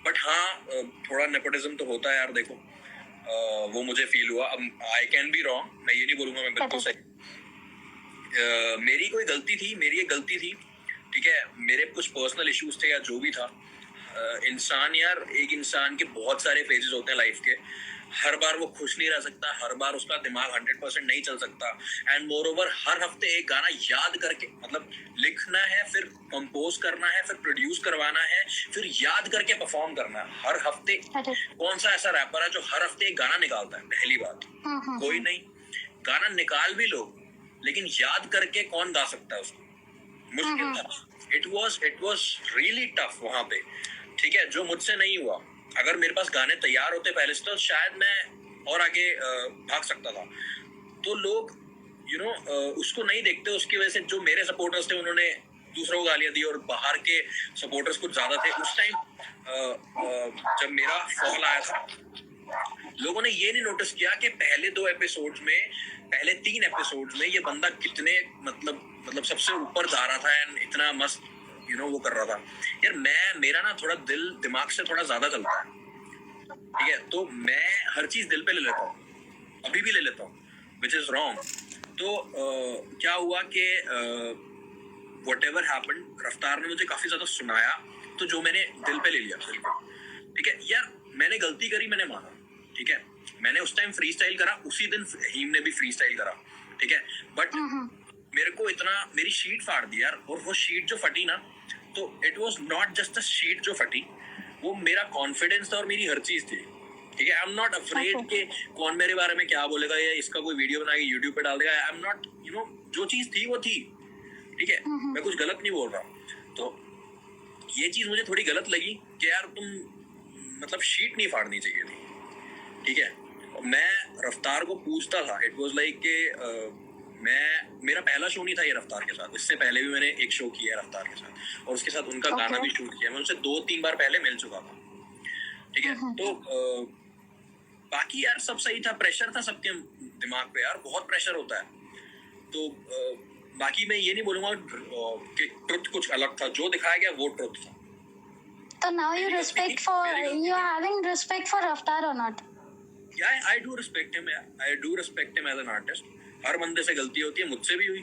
S2: बट हाँ थोड़ा नेपोटिज्म तो होता है यार, देखो वो मुझे फील हुआ। अब आई कैन बी रॉन्ग, मैं ये नहीं बोलूंगा मैं बिल्कुल सही, मेरी कोई गलती थी, मेरी एक गलती थी, ठीक है, मेरे कुछ पर्सनल इश्यूज थे या जो भी था। इंसान यार, एक इंसान के बहुत सारे फेजेस होते हैं लाइफ के, हर बार वो खुश नहीं रह सकता, हर बार उसका दिमाग 100% नहीं चल सकता। एंड मोर ओवर, हर हफ्ते एक गाना याद करके, मतलब लिखना है, फिर कंपोज करना है, फिर प्रोड्यूस करवाना है, फिर याद करके परफॉर्म करना है हर हफ्ते। कौन सा ऐसा रैपर है जो हर हफ्ते एक गाना निकालता है? पहली बात, कोई नहीं। गाना निकाल भी लो, लेकिन याद करके कौन गा सकता है उसको? मुश्किल था। इट वॉज रियली टफ वहां पे, ठीक है, जो मुझसे नहीं हुआ। अगर मेरे पास गाने तैयार होते पहले से तो शायद मैं और आगे भाग सकता था। तो लोग उसको नहीं देखते, उसकी वजह से जो मेरे सपोर्टर्स थे उन्होंने दूसरों को गालियां दी, और बाहर के सपोर्टर्स कुछ ज्यादा थे। उस टाइम जब मेरा फॉल आया था, लोगों ने ये नहीं नोटिस किया कि पहले 3 एपिसोड्स में ये बंदा कितने मतलब सबसे ऊपर जा रहा था, एंड इतना मस्त वो कर रहा था। यार मेरा ना थोड़ा दिल दिमाग से थोड़ा ज्यादा चलता है, ठीक है, तो मैं हर चीज दिल पे ले लेता हूँ, अभी भी ले लेता हूँ, विच इज रॉन्ग। तो क्या हुआ कि व्हाटएवर हैपेंड, रफ्तार ने मुझे काफी ज्यादा सुनाया, तो जो मैंने दिल पे ले लिया, ठीक है यार, मैंने गलती करी, मैंने माना, ठीक है, मैंने उस टाइम फ्री स्टाइल करा, उसी दिन हीम ने भी फ्री स्टाइल करा, ठीक है, बट मेरे को मेरी शीट फाड़ दी यार। और वो शीट जो फटी ना, तो it was not just a sheet जो फटी, वो मेरा कॉन्फिडेंस था और मेरी हर चीज थी, ठीक है। आई एम नॉट अफ्रेड कि कौन मेरे बारे में क्या बोलेगा, या इसका कोई वीडियो बना के यूट्यूब पे डाल देगा। आई एम नॉट, जो चीज थी वो थी, ठीक है, मैं कुछ गलत नहीं बोल रहा। तो ये चीज मुझे थोड़ी गलत लगी कि यार तुम मतलब शीट नहीं फाड़नी चाहिए थी, ठीक है। मैं रफ्तार को पूछता था, इट वाज लाइक कि मेरा पहला शो नहीं था ये रफ्तार के साथ, इससे पहले भी मैंने एक शो किया है रफ्तार के साथ और उसके साथ उनका गाना भी शूट किया। मैं उनसे 2-3 बार पहले मिल चुका था, ठीक है। तो बाकी यार सब सही था, प्रेशर था सबके दिमाग पे यार, बहुत प्रेशर होता है। तो बाकी मैं ये नहीं बोलूंगा कि ट्रुथ कुछ अलग था, जो दिखाया गया वो ट्रुथ था।
S1: So now you are having respect for Raftaar or not?
S2: Yeah, I do respect him. I do respect him as an artist. हर बंदे से गलती होती है, मुझसे भी हुई।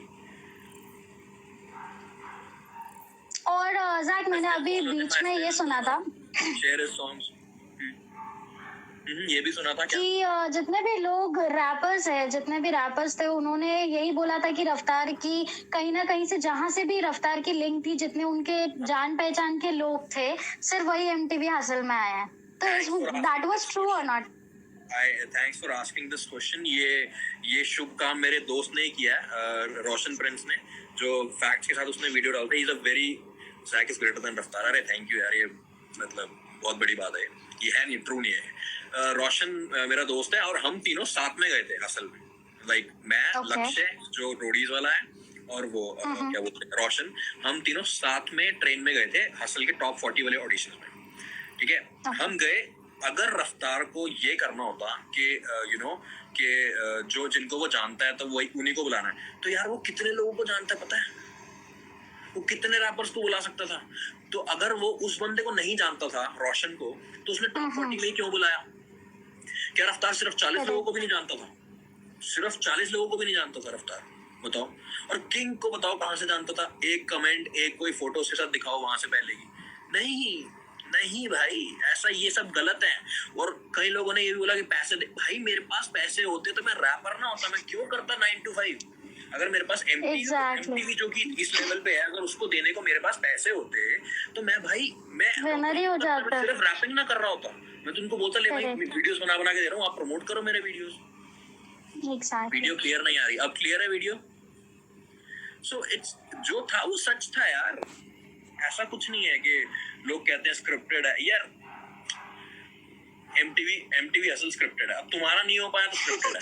S1: और जैक, मैंने अभी बीच में ये सुना था,
S2: Share his songs. ये भी सुना था क्या?
S1: कि जितने भी लोग रैपर्स हैं, जितने भी रैपर्स थे, उन्होंने यही बोला था कि रफ्तार की कहीं ना कहीं से, जहां से भी रफ्तार की लिंक थी, जितने उनके जान पहचान के लोग थे, सिर्फ वही एमटीवी हसल में आए हैं। तो दैट वाज ट्रू और not?
S2: Thanks for asking this question. ये शुभ काम मेरे दोस्त ने किया है, रोशन प्रिंस ने, जो फैक्ट्स के साथ उसने वीडियो डालता है। He is a very Jack is greater than Raftaar. अरे थैंक यू यार, ये मतलब बहुत बड़ी बात है। ये है नहीं, ट्रू नहीं है। रोशन मेरा दोस्त है और हम तीनों साथ में गए थे असल में। लाइक मैं, लक्ष्य जो रोडीज वाला है, और वो क्या बोलते हैं, रोशन, हम तीनों साथ में ट्रेन में गए थे हसल के टॉप 40 वाले ऑडिशंस में, ठीक है। हम गए, अगर रफ्तार को ये करना होता कि कि जो जिनको वो जानता है तो वही उन्हीं को बुलाना है, तो यार वो कितने लोगों को जानता है पता है? वो कितने रैपर्स को बुला सकता था। तो अगर वो उस बंदे को नहीं जानता था, रोशन को, तो उसने टॉप 40 में क्यों बुलाया? क्या रफ्तार सिर्फ 40 लोगों को भी नहीं जानता था? सिर्फ 40 लोगों को भी नहीं जानता था रफ्तार, बताओ। और किंग को बताओ कहां से जानता था? एक कमेंट, एक कोई फोटो उसके साथ दिखाओ वहां से पहले की। नहीं भाई, ऐसा ये सब गलत है। और कई लोगों ने ये भी बोला कि पैसे दे। भाई मेरे पास पैसे होते तो मैं रैपर ना होता, मैं क्यों करता 9 to 5? अगर मेरे पास एमटीवी जो कि इस लेवल पे है, अगर उसको देने को मेरे पास पैसे होते तो मैं
S1: विनर ही हो जाता।
S2: सिर्फ रैपिंग ना कर रहा होता, मैं तुमको बोलता ले भाई वीडियोस बना के दे रहा हूँ, आप प्रमोट करो मेरे वीडियोस। वीडियो क्लियर नहीं आ रही, अब क्लियर है वीडियो? सो इट्स जो था वो सच था यार, ऐसा कुछ नहीं है कि लोग कहते हैं स्क्रिप्टेड है यार। एमटीवी असल स्क्रिप्टेड है, अब तुम्हारा नहीं हो पाया तो स्क्रिप्टेड है।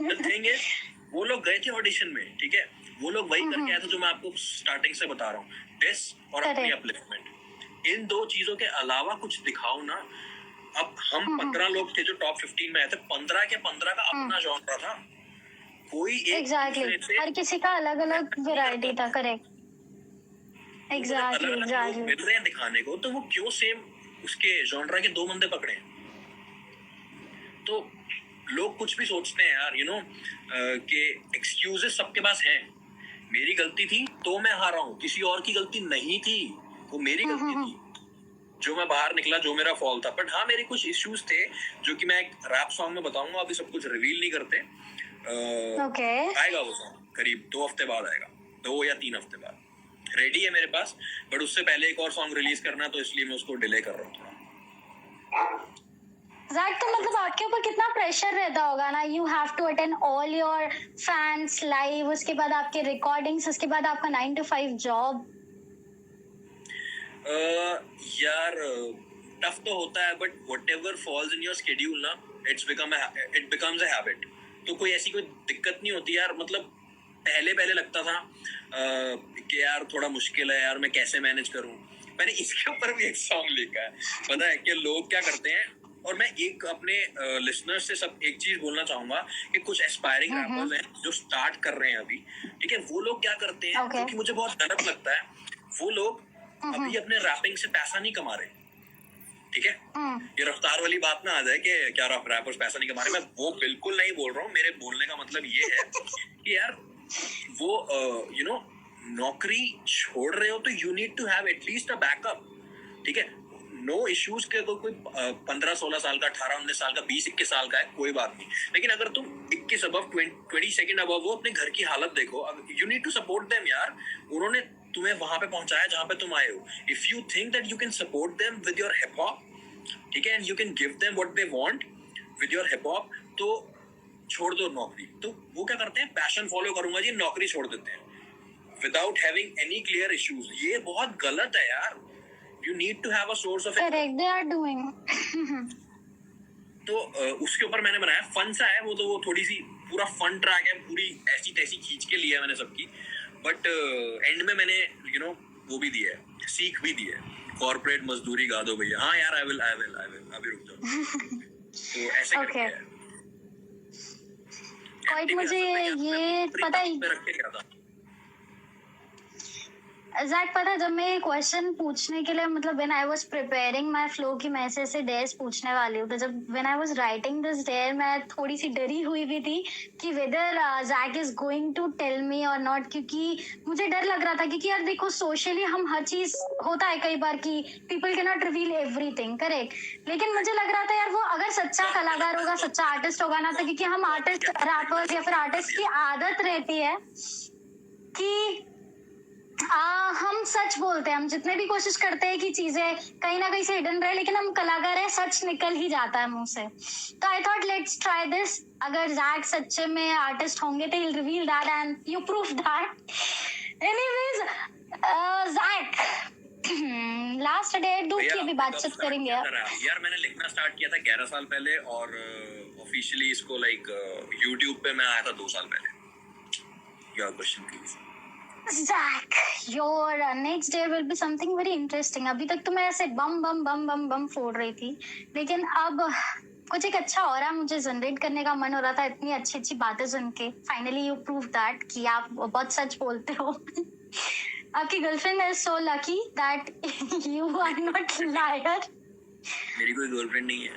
S2: द थिंग इज, वो लोग गए थे ऑडिशन में, ठीक है, वो लोग वही करके आए थे जो मैं आपको स्टार्टिंग से बता रहा हूँ, डिस और अपनी अपलिफ्टमेंट। इन दो चीजों के अलावा कुछ दिखाओ ना। अब हम 15 लोग थे जो टॉप 15 में आए थे, 15 के 15 का अपना जॉनरा था। कोई एक
S1: हर किसी का अलग अलग वैरायटी था। करेक्ट, एग्जैक्टली
S2: मिल रहे हैं दिखाने को, तो वो क्यों सेम उसके जॉनरा के दो बंदे पकड़े? तो लोग कुछ भी सोचते हैं यार, कि एक्सक्यूजेस सबके पास हैं। मेरी गलती थी तो मैं हारा हूँ, किसी और की गलती नहीं थी, वो मेरी गलती थी जो मैं बाहर निकला, जो मेरा फॉल्ट था। बट हाँ, मेरे कुछ इश्यूज थे जो कि मैं एक रैप सॉन्ग में बताऊंगा, अभी सब कुछ रिवील नहीं करते। आएगा वो सॉन्ग करीब 2 हफ्ते बाद आएगा, 2 या 3 हफ्ते बाद रेडी है मेरे पास। बट उससे पहले एक और सॉन्ग रिलीज करना, तो इसलिए मैं उसको डिले कर रहा हूँ थोड़ा।
S1: ज़ैक, तो मतलब आपके ऊपर कितना प्रेशर रहता होगा ना? You have to attend all your fans live, उसके बाद आपके रिकॉर्डिंग्स, उसके बाद आपका 9 to 5 जॉब।
S2: यार टफ तो होता है, but whatever falls in your schedule ना, इट बिकम्स अ हैबिट। तो कोई ऐसी कोई दिक्कत नहीं होती यार। मतलब पहले लगता था कि यार थोड़ा मुश्किल है यार, मैं कैसे मैनेज करूं। मैंने इसके ऊपर भी एक सॉन्ग लिखा है, पता है कि लोग क्या करते हैं। और मैं एक अपने लिसनर्स से सब एक चीज बोलना चाहूंगा कि कुछ एस्पायरिंग रैपर्स हैं जो स्टार्ट कर रहे हैं अभी, ठीक है। वो लोग क्या करते हैं, क्योंकि मुझे बहुत गलत लगता है, वो लोग अभी अपने रैपिंग से पैसा नहीं कमा रहे, ठीक है। ये रफ्तार वाली बात ना आ जाए कि क्या रैपर्स पैसा नहीं कमा रहे, मैं वो बिल्कुल नहीं बोल रहा हूँ। मेरे बोलने का मतलब ये है कि यार वो नौकरी छोड़ रहे हो तो you need to have at least a backup, ठीक है। नो इश्यूज के कोई 15-16 साल का, 18-19 साल का, 20-21 साल का है, कोई बात नहीं। लेकिन अगर तुम 21 अबव, 20 सेकंड अबव हो, अपने घर की हालत देखो। You need to support them यार। उन्होंने तुम्हें वहां पे पहुंचाया जहां पे तुम आए हो। If you think that you can support them with your hip hop, ठीक है, and you can give them what they want with your hip hop, तो छोड़ दो नौकरी। तो वो क्या करते हैं, पैशन फॉलो करूंगा जी, नौकरी छोड़ देते हैं। without having any clear issues. ये बहुत गलत है यार. You need to have a source of
S1: correct, they are doing.
S2: तो उसके ऊपर मैंने बनाया फन सा है वो, तो वो थोड़ी सी पूरा फन ट्रैक है, पूरी ऐसी तैसी खींच के लिया है मैंने सबकी, बट एंड में मैंने वो भी दिया है, सीख भी दी है, कॉर्पोरेट मजदूरी गा दो भैया. हाँ यार, आई विल अभी रुक जाओ. तो ऐसे करके है.
S1: क्वाइट मुझे ये पता है
S2: रख के क्या था
S1: जैक, पता है जब मैं ये क्वेश्चन पूछने के लिए, मतलब when I was preparing my flow कि मैं ऐसे डेयर्स पूछने वाली हूँ, तो जब when I was writing this dare मैं थोड़ी सी डरी हुई भी थी कि whether Jack is going to tell me और नॉट, क्योंकि मुझे डर लग रहा था. क्योंकि यार देखो, सोशली हम हर चीज होता है कई बार कि people can not reveal everything, correct. लेकिन मुझे लग रहा था यार वो अगर सच्चा कलाकार होगा, सच्चा आर्टिस्ट होगा ना, तो क्योंकि हम आर्टिस्ट, रैपर्स या फिर आर्टिस्ट की आदत रहती है कि हम सच बोलते हैं. हम जितने भी कोशिश करते हैं कि चीजें कहीं ना कहीं से हिडन रहे, लेकिन हम कलाकार है, सच निकल ही जाता है मुंह से. तो I thought let's try this. अगर जैक सच्चे में आर्टिस्ट होंगे तो he'll reveal that and you prove that. Anyways, Jack, last date दूध की भी बातचीत करेंगे
S2: यार. मैंने लिखना स्टार्ट किया था 11 साल पहले और ऑफिशियली इसको लाइक YouTube पे मैं आया था 2 साल पहले. Your question please.
S1: Zach, your next day will be something very interesting. अभी तक तो मैं ऐसे बम बम बम बम बम फोड़ रही थी, लेकिन अब कुछ एक अच्छा हो रहा है. मुझे जनरेट करने का मन हो रहा था इतनी अच्छी अच्छी बातें सुन के. फाइनली यू प्रूव दैट कि आप बहुत सच बोलते हो. आपकी girlfriend is so lucky that you are not liar.
S2: मेरी कोई गर्लफ्रेंड नहीं है.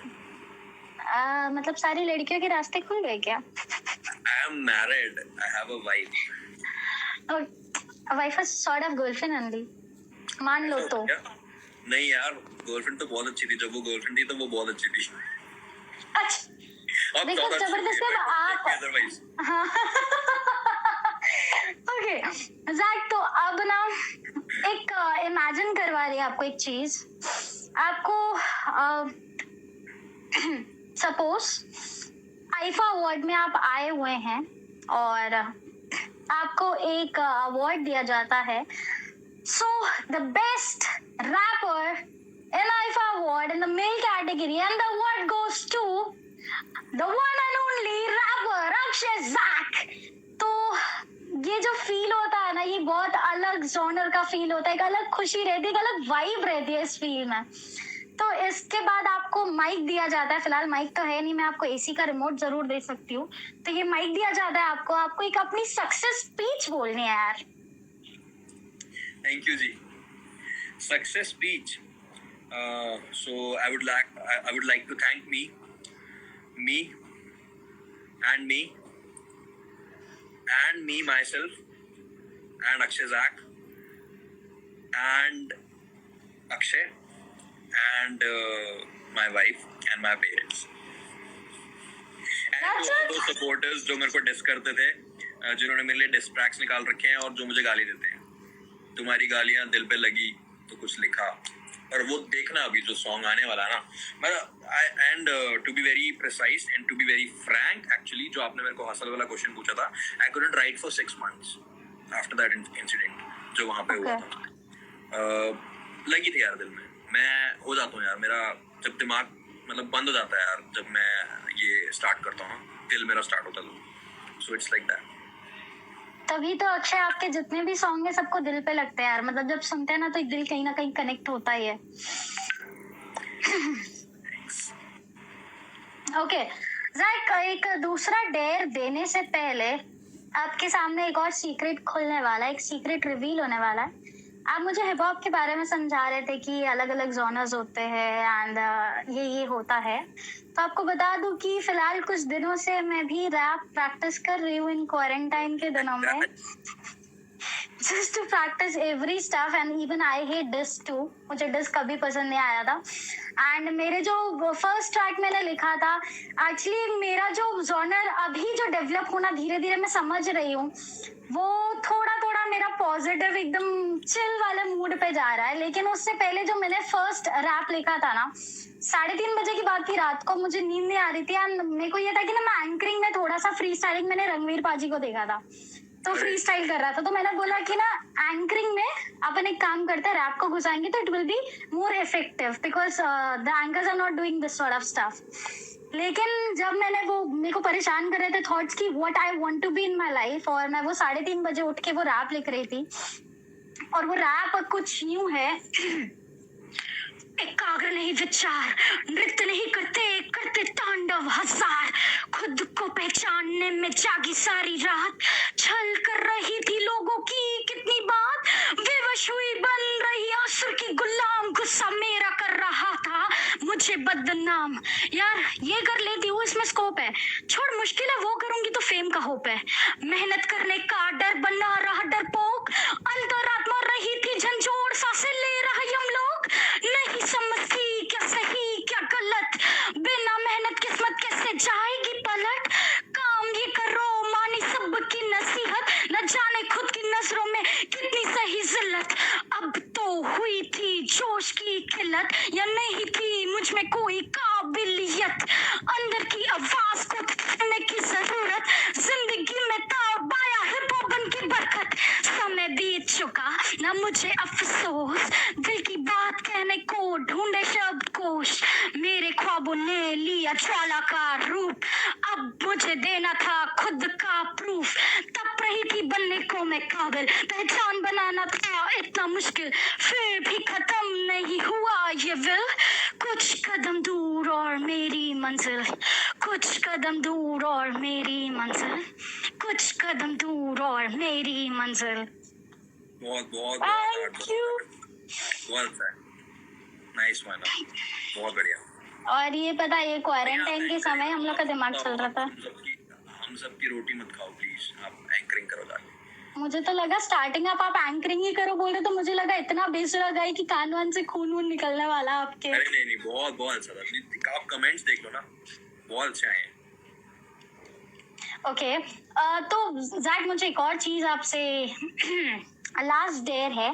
S1: मतलब सारी लड़कियों के रास्ते खुल गए क्या?
S2: I am married, I have a wife.
S1: Wife is sort of girlfriend only, मान लो तो.
S2: नहीं यार, गर्लफ्रेंड तो बहुत अच्छी थी. जब वो गर्लफ्रेंड थी तो वो बहुत अच्छी थी.
S1: अच्छा देखो, जबरदस्ती अब आप ओके जैक, तो अब ना एक इमेजिन करवा रही है आपको एक चीज. आपको सपोज आईफा अवार्ड में आप आए हुए हैं और आपको एक अवार्ड दिया जाता है. So the best rapper in IIFA award in the male category, and the award goes to the one and only rapper Akshay Jack. तो ये जो फील होता है ना, ये बहुत अलग जॉनर का फील होता है. एक अलग खुशी रहती है, एक अलग वाइब रहती है इस फील में. तो इसके बाद आपको माइक दिया जाता है. फिलहाल माइक तो है नहीं, मैं आपको एसी का रिमोट जरूर दे सकती हूँ. तो ये माइक दिया जाता है आपको एक अपनी सक्सेस स्पीच बोलनी है यार.
S2: Thank you ji. Success speech. So I would like to thank me myself and Akshay Zach and Akshay and my wife and my parents and all those supporters जो मेरे को डिस करते थे, जिन्होंने मेरे लिए डिस ट्रैक्स निकाल रखे हैं और जो मुझे गाली देते हैं. तुम्हारी गालियां दिल पे लगी तो कुछ लिखा. और वो देखना अभी जो सॉन्ग आने वाला है ना, and to be very precise and to be very frank, actually जो आपने मेरे को हसल वाला क्वेश्चन पूछा था, I couldn't write for 6 months after that incident जो वहां पे हुआ था. लगी थी यार दिल में. मैं हो जाता हूँ यार, मेरा जब दिमाग मतलब बंद हो जाता है यार, जब मैं ये स्टार्ट करता हूँ, दिल मेरा स्टार्ट होता है. So it's like that.
S1: तभी तो अक्षय आपके जितने भी सॉन्ग है सबको दिल पे लगते हैं यार. मतलब जब सुनते हैं ना तो एक दिल कहीं ना कहीं कनेक्ट होता ही है. ओके जैक, एक दूसरा डेयर देने से पहले आपके सामने एक और सीक्रेट खुलने वाला है, एक सीक्रेट रिवील होने वाला है. आप मुझे हिप हॉप के बारे में समझा रहे थे कि अलग अलग जॉनर्स होते हैं एंड ये होता है. तो आपको बता दूं कि फिलहाल कुछ दिनों से मैं भी रैप प्रैक्टिस कर रही हूँ इन क्वारंटाइन के दिनों में, just to practise every stuff. And even I hate diss too. मुझे डिस कभी पसंद नहीं आया था. एंड मेरे जो फर्स्ट ट्रैक मैंने लिखा था, एक्चुअली मेरा जो जॉनर अभी जो डेवलप होना धीरे धीरे मैं समझ रही हूँ, वो थोड़ा थोड़ा मेरा पॉजिटिव एकदम चिल वाले मूड पे जा रहा है. लेकिन उससे पहले जो मैंने फर्स्ट रैप लिखा था ना, 3:30 बजे की बात थी, रात को मुझे नींद नहीं आ रही थी. एंड मेरे को ये था कि ना मैं एंकरिंग में थोड़ा सा फ्री स्टाइलिंग, मैंने रणवीर पाजी को देखा था तो फ्री स्टाइल कर रहा था, तो मैंने बोला कि ना एंकरिंग में अपन एक काम करते हैं, रैप को घुसाएंगे तो it will be more effective because the anchors are not doing this sort of stuff. लेकिन जब मैंने वो मेरे को परेशान कर रहे थे थॉट्स की what I want to be in my life, और मैं वो 3:30 बजे उठ के वो रैप लिख रही थी, और वो रैप कुछ यूं है एकाग्र नहीं विचार, नृत्य नहीं करते करते तांडव हजार, खुद को पहचानने में जागी सारी रात, छल कर रही थी लोगों की कितनी बात, बेवश हुई बन रही असुर की गुलाम, गुस्सा मेरा कर रहा था मुझे बदनाम। यार ये कर लेती हूँ, इसमें स्कोप है, छोड़ मुश्किल है वो करूंगी तो फेम का होप है, मेहनत करने का डर बना रहा डरपोक, अंतरात्मा रही थी झंझोड़, सांसें ले रहा यमलोक, नहीं समझती क्या सही क्या गलत, बिना मेहनत किस्मत कैसे जाएगी पलट, काम ये करो मानी सबकी नसीहत, न जाने खुद की नजरों में कितनी सही जिल्लत, अब तो हुई थी जोश की किल्लत, या नहीं थी मुझ में कोई काबिलियत, अंदर की आवाज को सुनने की जरूरत, जिंदगी में ताव बाया है बन की बरकत, समय बीत चुका ना मुझे अफसोस, दिल की बात कहने को ढूंढे शब्द कोश, मेरे ख्वाबों ने लिया ज्वाला का रूप, अब मुझे देना था खुद का प्रूफ, तब रही थी बनने को मैं काबिल, पहचान बनाना था इतना मुश्किल, फिर भी खत्म नहीं हुआ ये विल, कुछ कदम दूर और मेरी मंजिल, कुछ कदम दूर और मेरी मंजिल, कुछ कदम दूर और मेरी मंजिल।
S2: बहुत बहुत
S1: Thank you.
S2: नाइस वन, बहुत बढ़िया।
S1: और ये पता ये क्वारंटाइन के समय हम लोग का दिमाग चल रहा था।
S2: हम सबकी रोटी मत खाओ प्लीज, आप एंकरिंग करो जाके।
S1: मुझे तो लगा स्टार्टिंग आप एंकरिंग ही करो बोल रहे, तो मुझे लगा इतना बेस लगा है कि कान वान से खून वून निकलने वाला आपके।
S2: अरे नहीं बहुत बहुत अच्छा, आप कमेंट्स देख लो ना, बहुत अच्छे आए हैं।
S1: ओके तो जैक मुझे एक और चीज आपसे लास्ट डेयर है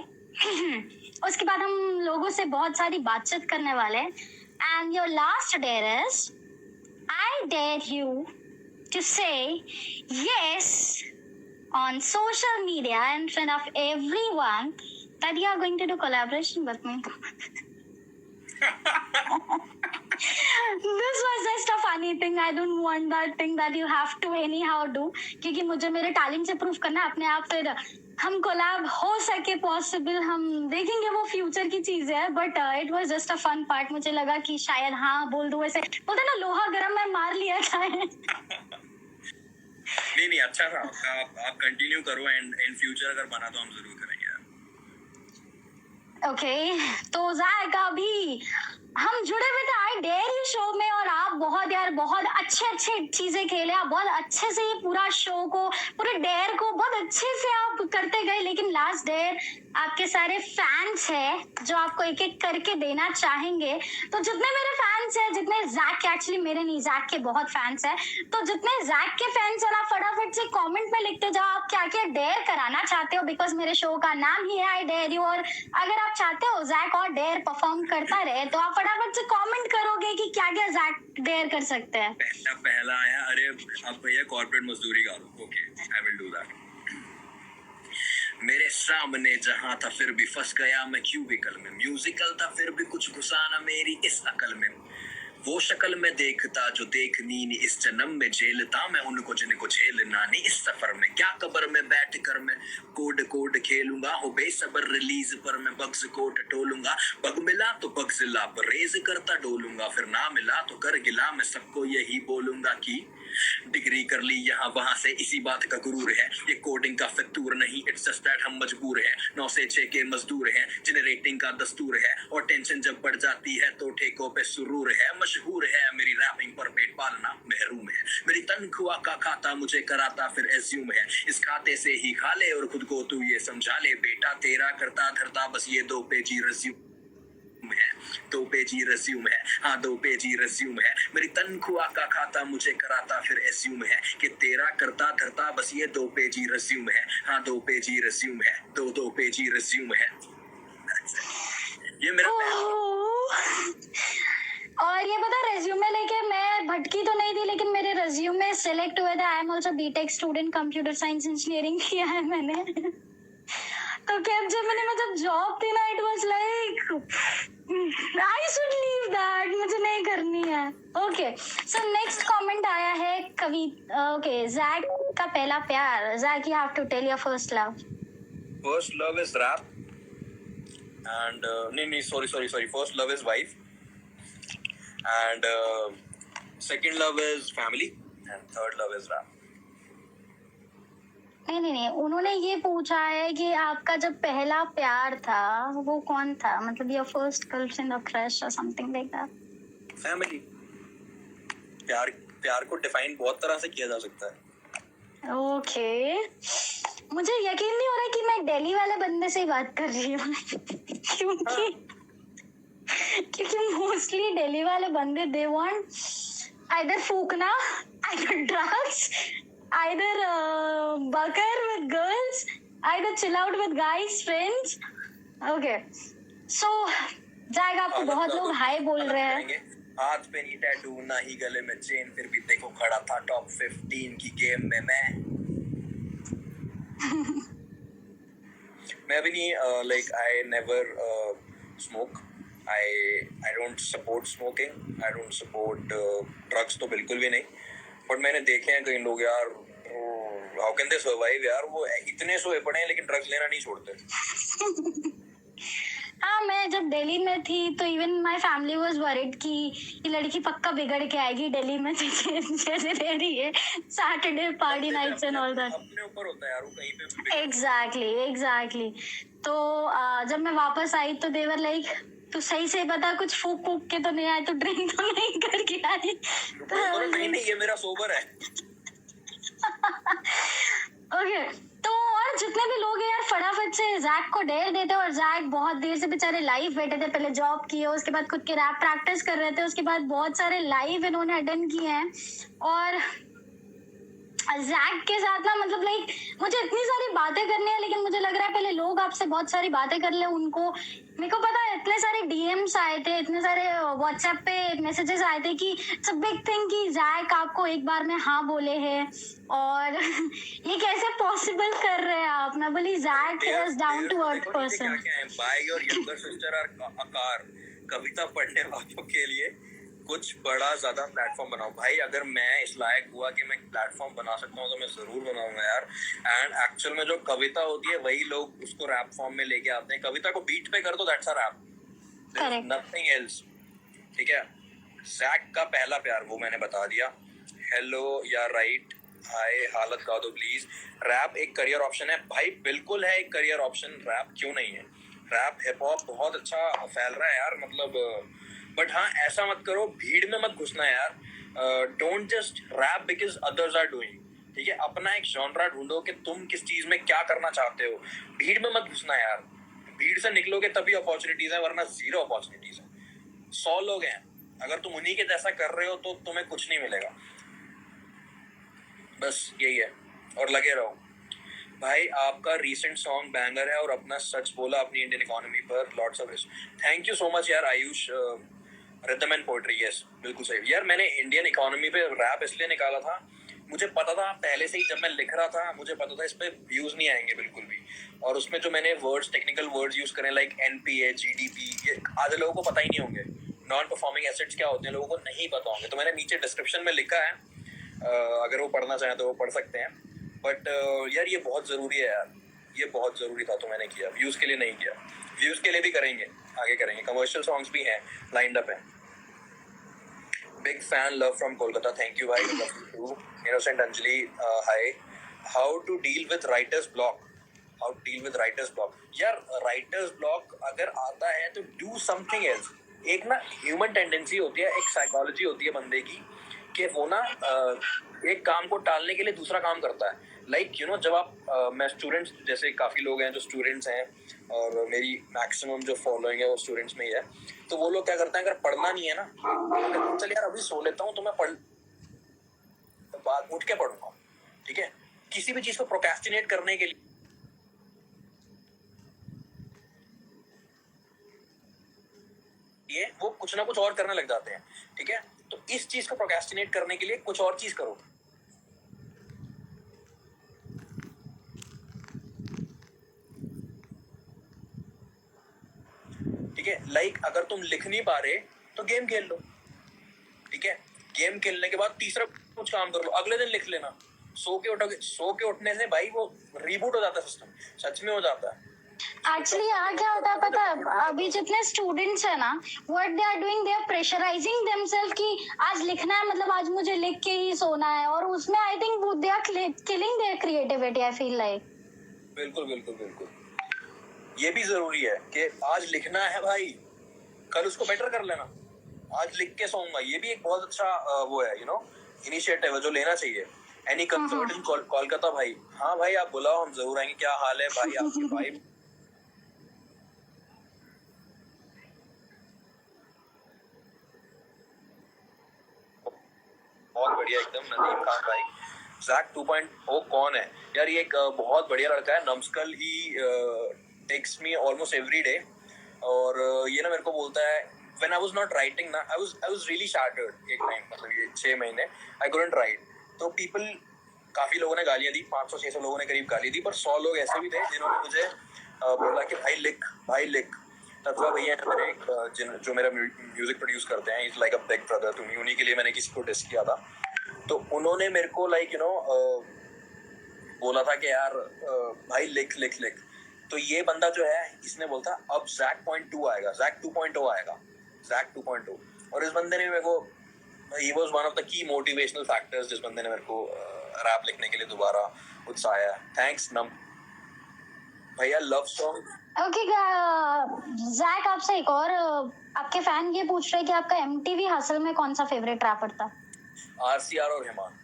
S1: उसके बाद हम लोगों से बहुत सारी बातचीत करने वाले हैं, and your last dare is I dare you to say yes on social media in front of everyone that you are going to do collaboration with me. This was just a funny thing. I don't want that thing that you have to anyhow do. क्योंकि मुझे मेरे talent से prove करना है अपने आप, फिर हम कोलैब हो सके पॉसिबल, हम देखेंगे, वो फ्यूचर की चीज है, but it was just a fun part. मुझे लगा कि शायद हाँ बोल दो, ऐसे बोलते ना लोहा गरम में मार लिया जाए।
S2: नहीं अच्छा था, आप कंटिन्यू करो, एंड इन फ्यूचर अगर बना तो हम जरूर करेंगे यार।
S1: ओके तो जैक अभी हम जुड़े हुए थे आई डेयर यू शो में, और आप बहुत अच्छे चीजें खेले, आप बहुत अच्छे से ये पूरा शो को, पूरे डेयर को बहुत अच्छे से आप करते गए, लेकिन लास्ट डेयर आपके सारे फैंस हैं जो आपको एक एक करके देना चाहेंगे। तो जितने मेरे फैंस हैं, जितने जैक के, एक्चुअली मेरे नहीं, जैक के बहुत फैंस हैं, तो जितने जैक के फैंस हैं आप फटाफट से कमेंट में लिखते जाओ आप क्या क्या डेयर कराना चाहते हो, बिकॉज मेरे शो का नाम ही है आई डेयर यू, और अगर आप चाहते हो जैक और डेयर परफॉर्म करता रहे तो आप फटाफट से कमेंट करोगे कि क्या क्या जैक डेयर कर सकते हैं।
S2: पहला आया, अरे अब भैया कॉर्पोरेट मजदूरी का, okay I will do that. मेरे सामने जहां था फिर भी फंस गया मैं क्यूबिकल में, म्यूजिकल था फिर भी कुछ घुसा ना मेरी इस अकल में, वो शक्ल में देखता जो देखनी नहीं इस जन्म में, झेलता मैं उनको जिनको झेलना नहीं इस सफर में, क्या कब्र में बैठ कर मैं कोड खेलूंगा, हो बेसब्र रिलीज पर मैं बग्स को टटोलूंगा, बग मिला तो बग जिला पर रेज करता डोलूंगा, फिर ना मिला तो कर गिला मैं सबको यही बोलूंगा कि डिग्री कर ली यहाँ वहां से इसी बात का गुरूर है, ये कोडिंग का फितूर नहीं, इट्स जस्ट दैट हम मजबूर हैं, 9 से 6 के मजदूर हैं, जिन्हें रेटिंग का दस्तूर है, और टेंशन जब बढ़ जाती है तो ठेकों पे सुरूर है, मशहूर है मेरी रैपिंग पर पेट पालना महरूम है, मेरी तनख्वाह का खाता मुझे कराता फिर एज्यूम है, इस खाते से ही खा ले और खुद को तू ये समझा ले, बेटा तेरा करता धरता बस ये 2 पेजी रिज्यूम है, 2 पेजी रिज्यूम है, हाँ 2 पेजी रिज्यूम है, मेरी तनख्वाह का खाता मुझे कराता फिर एज्यूम है, कि तेरा करता धरता बस ये 2 पेजी रिज्यूम है, हाँ 2 पेजी रिज्यूम है, 2 पेजी रिज्यूम है। ये मेरा
S1: और ये पता रेज्यूमे लेके मैं भटकी तो नहीं थी, लेकिन मेरे रेज्यूमे सेलेक्ट हुए थे, I am also B Tech student, computer science engineering किया है मैंने। तो क्या जब मैंने मतलब जॉब थी ना, it was like I should leave that, मुझे नहीं करनी है। ओके, सो नेक्स्ट कमेंट आया है कवि, ओके, जैक का पहला प्यार। Jack, you have to tell your first love.
S2: First love is rap, and no, sorry. First love is wife, and second love is family, and third love is rap.
S1: नहीं, उन्होंने ये पूछा है कि आपका जब पहला प्यार था वो कौन था, मतलब योर फर्स्ट गर्लफ्रेंड और क्रश और समथिंग लाइक दैट।
S2: फैमिली। प्यार को डिफाइन बहुत तरह से किया जा सकता है।
S1: ओके, मुझे यकीन नहीं हो रहा कि मैं दिल्ली वाले बंदे से ही बात कर रही हूँ क्योंकि मोस्टली दिल्ली वाले बंदे दे वांट आइदर फूकना, आइदर ड्रग्स, आइदर बकर with girls, either chill out with guys friends. Okay, so जाएगा, आपको बहुत लोग हाय बोल रहे हैं।
S2: हाथ पे नहीं टैटू, ना ही गले में चेन, फिर भी देखो खड़ा था टॉप 15 की गेम में मैं भी नहीं, like I never smoke, I don't support smoking, I don't support drugs, तो बिल्कुल भी नहीं। बट मैंने देखे हैं कई लोग यार, हाउ कैन दे सर्वाइव यार, वो इतने सोए पड़े हैं लेकिन ड्रग्स लेना नहीं छोड़ते।
S1: हाँ, मैं जब दिल्ली में थी तो even my family was worried कि ये लड़की पक्का बिगड़ के आएगी दिल्ली में, जैसे रह रही है Saturday party nights and all that.
S2: अपने ऊपर होता है यार, वो कहीं पे
S1: एग्जैक्टली। तो जब मैं वापस आई तो देवर लाइक, तू सही से बता, कुछ फूक फूक के तो नहीं आए, तो ड्रिंक तो नहीं करके आई?
S2: तो नहीं, ये मेरा सोबर है।
S1: ओके, तो और जितने भी लोग हैं यार, फटाफट से जैक को डेयर देते हैं। और जैक बहुत देर से बेचारे लाइव बैठे थे, पहले जॉब किए, उसके बाद खुद के रैप प्रैक्टिस कर रहे थे, उसके बाद बहुत सारे लाइव इन्होंने अटेंड किए हैं। और जैक के साथ ना, मतलब लाइक मुझे इतनी सारी बातें करनी है, लेकिन मुझे लग रहा है पहले लोग आपसे बहुत सारी बातें कर ले उनको। मेरे को पता है इतने सारे डीएम्स आए थे, इतने सारे व्हाट्सएप पे मैसेजेस आए थे कि इट्स अ बिग थिंग कि जैक आपको एक बार में हाँ बोले हैं, और ये कैसे पॉसिबल कर रहे हैं आप? मैं बोली Jack is down to earth person.
S2: By your younger sister आर आकार, कविता पढ़ने वालों के लिए कुछ बड़ा ज्यादा प्लेटफॉर्म बनाओ भाई। अगर मैं इस लायक हुआ कि मैं प्लेटफॉर्म बना सकता हूँ तो मैं जरूर बनाऊंगा यार। एंड एक्चुअल में जो कविता होती है वही लोग उसको रैप फॉर्म में लेके आते हैं। कविता को बीट पे कर दो, that's a rap, nothing else. ठीक है, जैक का पहला प्यार वो मैंने बता दिया। हेलो या राइट, हाय, हालत गा दो प्लीज। रैप एक करियर ऑप्शन है भाई, बिल्कुल है एक करियर ऑप्शन, रैप क्यों नहीं है। रैप हिप हॉप बहुत अच्छा फैल रहा है यार, मतलब। बट हाँ, ऐसा मत करो, भीड़ में मत घुसना यार। Don't just rap because others are doing. ठीक है, अपना एक जॉनरा ढूंढो कि तुम किस चीज में क्या करना चाहते हो। भीड़ में मत घुसना यार, भीड़ से निकलोगे तभी अपॉर्चुनिटीज है, वरना जीरो अपॉर्चुनिटीज है। 100 लोग हैं, अगर तुम उन्हीं के जैसा कर रहे हो तो तुम्हें कुछ नहीं मिलेगा। बस यही है, और लगे रहो भाई। आपका रीसेंट सॉन्ग बैंगर है और अपना सच बोला अपनी इंडियन इकोनॉमी पर, lots of respect. Thank you so much यार Ayush. Rhythm and poetry, yes बिल्कुल सही यार। मैंने इंडियन इकोनॉमी पे रैप इसलिए निकाला था, मुझे पता था पहले से ही, जब मैं लिख रहा था मुझे पता था इस पे व्यूज नहीं आएंगे बिल्कुल भी। और उसमें जो मैंने वर्ड्स, टेक्निकल वर्ड्स यूज करें लाइक एनपीए, जीडीपी, ये आधे लोगों को पता ही नहीं होंगे। नॉन परफॉर्मिंग एसेट्स क्या होते हैं लोगों को नहीं पता होंगे, तो मैंने नीचे डिस्क्रिप्शन में लिखा है, अगर वो पढ़ना चाहें तो वो पढ़ सकते हैं। बट यार ये बहुत ज़रूरी है यार, ये बहुत ज़रूरी था तो मैंने किया। व्यूज़ के लिए नहीं किया, व्यूज़ के लिए भी करेंगे, आगे करेंगे। कमर्शियल सॉन्ग्स भी हैं, लाइंड अप है। Big fan, love from Kolkata, thank you भाई। Innocent Anjali, hi. How to deal with writer's block, how to deal with writer's block. यार राइटर्स ब्लॉक अगर आता है तो डू समथिंग एल्स। एक ना ह्यूमन टेंडेंसी होती है, एक साइकोलॉजी होती है बंदे की, कि वो ना एक काम को टालने के लिए दूसरा काम करता है। लाइक यू नो, जब आप मैं स्टूडेंट्स, जैसे काफ़ी लोग हैं जो स्टूडेंट्स हैं और मेरी मैक्सिमम जो फॉलोइंग है वो स्टूडेंट्स में ही है, तो वो लोग क्या करते हैं, अगर पढ़ना नहीं है ना, तो चल यार अभी सो लेता हूँ तो मैं बाद उठ के पढ़ूंगा। ठीक है, किसी भी चीज़ को प्रोक्रेस्टिनेट करने के लिए वो कुछ ना कुछ और करने लग जाते हैं। ठीक है, तो इस चीज को प्रोक्रेस्टिनेट करने के लिए कुछ और चीज करो। ठीक है, लाइक अगर तुम लिख नहीं पा रहे तो गेम खेल लो, ठीक है, गेम खेलने के बाद तीसरा कुछ काम कर लो, अगले दिन लिख लेना। सो के उठने से भाई वो रीबूट हो जाता है सिस्टम, सच में हो जाता है।
S1: एक्चुअली यहाँ क्या होता है पता है, अभी जितने स्टूडेंट्स है ना, what they are doing, they are pressurising themselves कि आज लिखना है, मतलब आज मुझे लिख के ही सोना है, और उसमें I think they are killing their creativity, I feel like.
S2: बिल्कुल बिल्कुल बिल्कुल, ये भी जरूरी है कि आज लिखना है भाई, कल उसको बेटर कर लेना, आज लिख के सोऊंगा, ये भी एक बहुत अच्छा वो है, इनिशिएटिव है जो लेना चाहिए। एनी कंसर्ट इन कोलकाता भाई, हाँ भाई आप बुलाओ, हम जरूर आएंगे। क्या हाल है भाई आपकी? भाई बहुत बढ़िया एकदम, नदीम खान भाई। जैक 2.0 कौन है यार? ये एक बहुत बढ़िया लड़का है, नमस्कल। He text me almost every day, और ये ना मेरे को बोलता है when I was not writing ना, I was really shattered एक टाइम, मतलब ये 6 महीने I couldn't write। तो people, काफी लोगों ने गालियां दी, 500-600 लोगों ने करीब गाली दी, पर 100 लोग ऐसे भी थे जिन्होंने मुझे बोला कि भाई लिख, भाई लिख। तत्वा भैया है मेरे जो मेरा म्यूजिक प्रोड्यूस करते हैं, is like a big brother to me. उन्हीं के लिए मैंने किसी को टेस्ट किया था, तो उन्होंने मेरे को लाइक बोला था कि यार भाई लिख लिख लिख। तो ये बंदा जो है, इसने बोलता अब जैक 2.0 आएगा, जैक 2.0 आएगा, जैक 2.0। और इस बंदे ने मेरे को, he was one of the key motivational factors, जिस बंदे ने मेरे को रैप लिखने के लिए दोबारा उत्साहिया। थैंक्स नम भैया, लव सॉन्ग।
S1: ओके जैक, आपसे एक और, आपके फैन ये पूछ रहे कि आपका एमटीवी हसल में कौन सा फेवरेट रैपर था?
S2: आरसीआर और हिमान।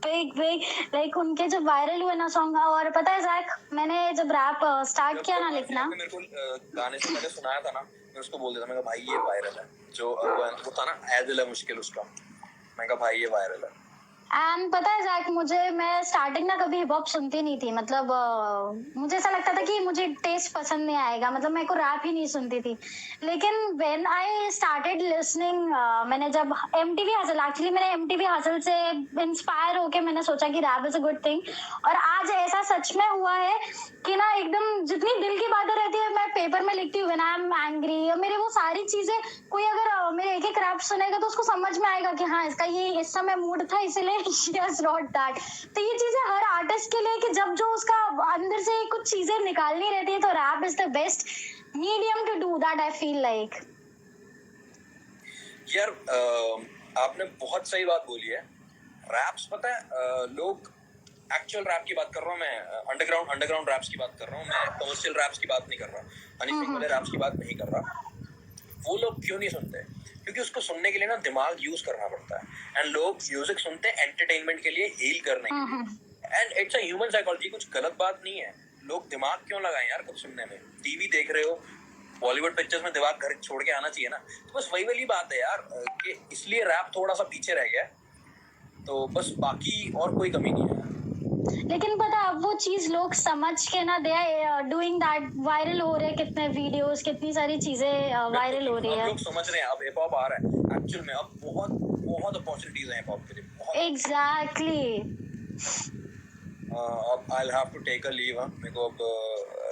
S1: बिग लाइक उनके जब वायरल हुए ना सॉन्ग, और पता है जैक, मैंने जब रैप स्टार्ट किया ना लिखना,
S2: मेरे को गाने से पहले सुनाया था ना, मैं उसको बोल देता, मैं कहा भाई ये वायरल है, जो वो था ना ऐ दिल है मुश्किल उसका, मैं कहा भाई ये वायरल है।
S1: एंड पता है जैक, मैं स्टार्टिंग ना कभी हिप हॉप सुनती नहीं थी, मतलब मुझे ऐसा लगता था कि मुझे टेस्ट पसंद नहीं आएगा, मतलब मैं को रैप ही नहीं सुनती थी। लेकिन व्हेन आई स्टार्टेड लिसनिंग, मैंने जब एमटीवी हसल, एक्चुअली मैंने एमटीवी हसल से इंस्पायर होके मैंने सोचा कि rap is a good thing, और आज ऐसा सच में हुआ है कि ना एकदम जितनी दिल की बातें रहती है मैं पेपर में लिखती हूँ। व्हेन आई एम एंग्री, मेरे वो सारी चीजें, कोई अगर मेरे एक एक रैप सुनेगा तो उसको समझ में आएगा कि हाँ इसका ये इस समय मूड था, इसलिए she has wrote that। तो ये चीजें हर आर्टिस्ट के लिए, कि जब जो उसका अंदर से कुछ चीजें निकालनी रहती है, तो rap is the best medium to do that, I feel like.
S2: यार आपने बहुत सही बात बोली है। रैप्स, पता है लोग, एक्चुअल रैप की बात कर रहा हूँ मैं, अंडरग्राउंड रैप्स की बात कर रहा हूँ मैं, कमर्शियल रैप्स की बात नहीं कर रहा, हनी सिंह वाले रैप्स की बात नहीं कर रहा। वो लोग क्यों नहीं सुनते? क्योंकि उसको सुनने के लिए ना दिमाग यूज करना पड़ता है, एंड लोग म्यूजिक सुनते हैं एंटरटेनमेंट के लिए, हील करने के लिए, and it's a human psychology, कुछ गलत बात नहीं है। लोग दिमाग क्यों लगाएं यार कुछ सुनने में? टीवी देख रहे हो, बॉलीवुड पिक्चर्स में दिमाग घर छोड़ के आना चाहिए ना। तो बस वही वाली बात है यार, कि इसलिए रैप थोड़ा सा पीछे रह गया, तो बस बाकी और कोई कमी नहीं है।
S1: लेकिन पता अब वो चीज लोग समझ के ना, they are doing that, viral हो रहे कितने वीडियोस, कितनी सारी चीजें वायरल हो रही है।
S2: लोग समझ रहे हैं, अब हिप हॉप आ रहा है एक्चुअल में, अब बहुत बहुत अपॉर्चुनिटीज हैं हिप हॉप के लिए।
S1: एग्जैक्टली।
S2: अब I will have to take a leave, मेरे को अब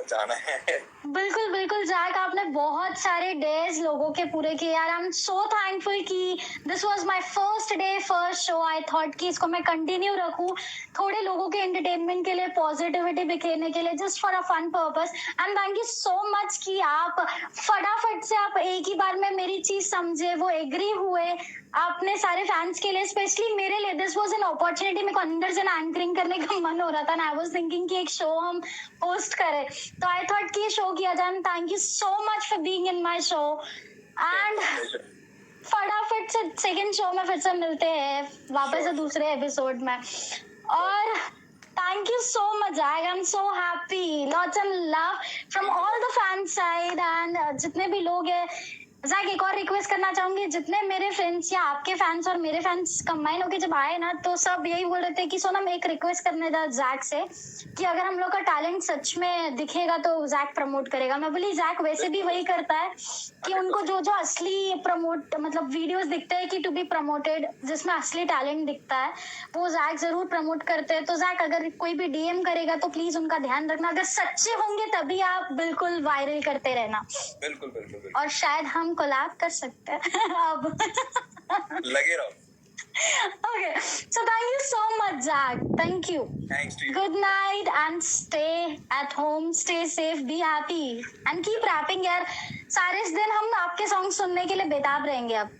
S2: जाना है।
S1: बिल्कुल बिल्कुल जैक, आपने बहुत सारे डेज लोगों के पूरे किए यार। आई एम सो थैंकफुल कि this was my first day, first show. I thought कि इसको मैं कंटिन्यू रखूं, थोड़े लोगों के एंटरटेनमेंट के लिए, पॉजिटिविटी बिखेरने के लिए, just for a fun purpose. And thank you so much कि आप फटाफट से आप एक ही बार में मेरी चीज समझे, वो एग्री हुए आपने सारे फैंस के लिए, स्पेशली मेरे लिए दिस वाज एन अपॉर्चुनिटी। मेरे को अंदर से ना एंकरिंग करने का मन हो रहा था ना, आई वाज थिंकिंग कि एक शो हम होस्ट करें, तो आई थॉट कि ये शो किया जाए। Thank you so much for being in my show, and फटाफट से सेकंड शो में फिर से मिलते हैं वापस से दूसरे एपिसोड में। और thank you so much Zach, I'm so happy, lots and love from all the fan side, and जितने भी लोग हैं जैक एक और रिक्वेस्ट करना चाहूंगी, जितने मेरे फ्रेंड्स या आपके फैंस और मेरे फैंस कंबाइन होके जब आए ना, तो सब यही बोल रहे थे कि सोनम एक रिक्वेस्ट करने था जैक से कि अगर हम लोग का टैलेंट सच में दिखेगा तो जैक प्रमोट करेगा। मैं बोली जैक वैसे भी वही करता है कि उनको जो जो असली प्रमोट मतलब वीडियोस दिखते हैं कि टू बी प्रमोटेड, जिसमें असली टैलेंट दिखता है, वो जैक जरूर प्रमोट करते हैं। तो जैक अगर कोई भी डीएम करेगा तो प्लीज उनका ध्यान रखना, अगर सच्चे होंगे तभी आप बिल्कुल वायरल करते रहना।
S2: बिल्कुल बिल्कुल बिल्कुल।
S1: और शायद हम कोलैब कर सकते हैं अब।
S2: लगे रहो।
S1: Okay, so thank you so much, Zach. Thank you.
S2: Thanks to you.
S1: Good night and stay at home, stay safe, be happy and keep rapping यार। सारे इस दिन हम आपके सॉन्ग सुनने के लिए बेताब रहेंगे। अब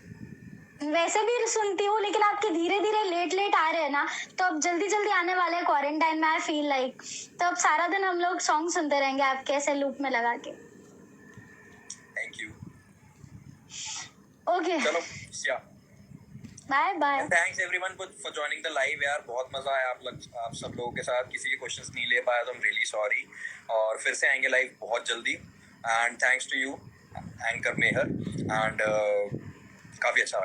S1: वैसे भी सुनती हूँ, लेकिन आपके धीरे धीरे लेट आ रहे हैं ना, तो अब जल्दी जल्दी आने वाले हैं क्वारंटाइन में, आई फील लाइक। तो अब सारा दिन हम लोग सॉन्ग सुनते रहेंगे आपके ऐसे लूप में लगा के।
S2: Thank you.
S1: ओके,
S2: चलो
S1: bye bye.
S2: Thanks everyone for joining the live यार, बहुत मजा आया आप सब लोगों के साथ। किसी के क्वेश्चंस नहीं ले पाया तो I'm really sorry, और फिर से आएंगे लाइव बहुत जल्दी। And thanks to you anchor Mehar, and काफी अच्छा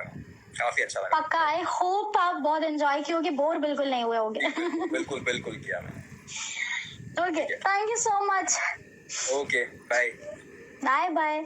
S2: लगा।
S1: पक्का, आई होप आप बहुत एंजॉय किए, बोर बिल्कुल नहीं हुए होगे।
S2: बिल्कुल बिल्कुल किया मैंने।
S1: Okay, thank you so much.
S2: Okay, bye
S1: bye bye.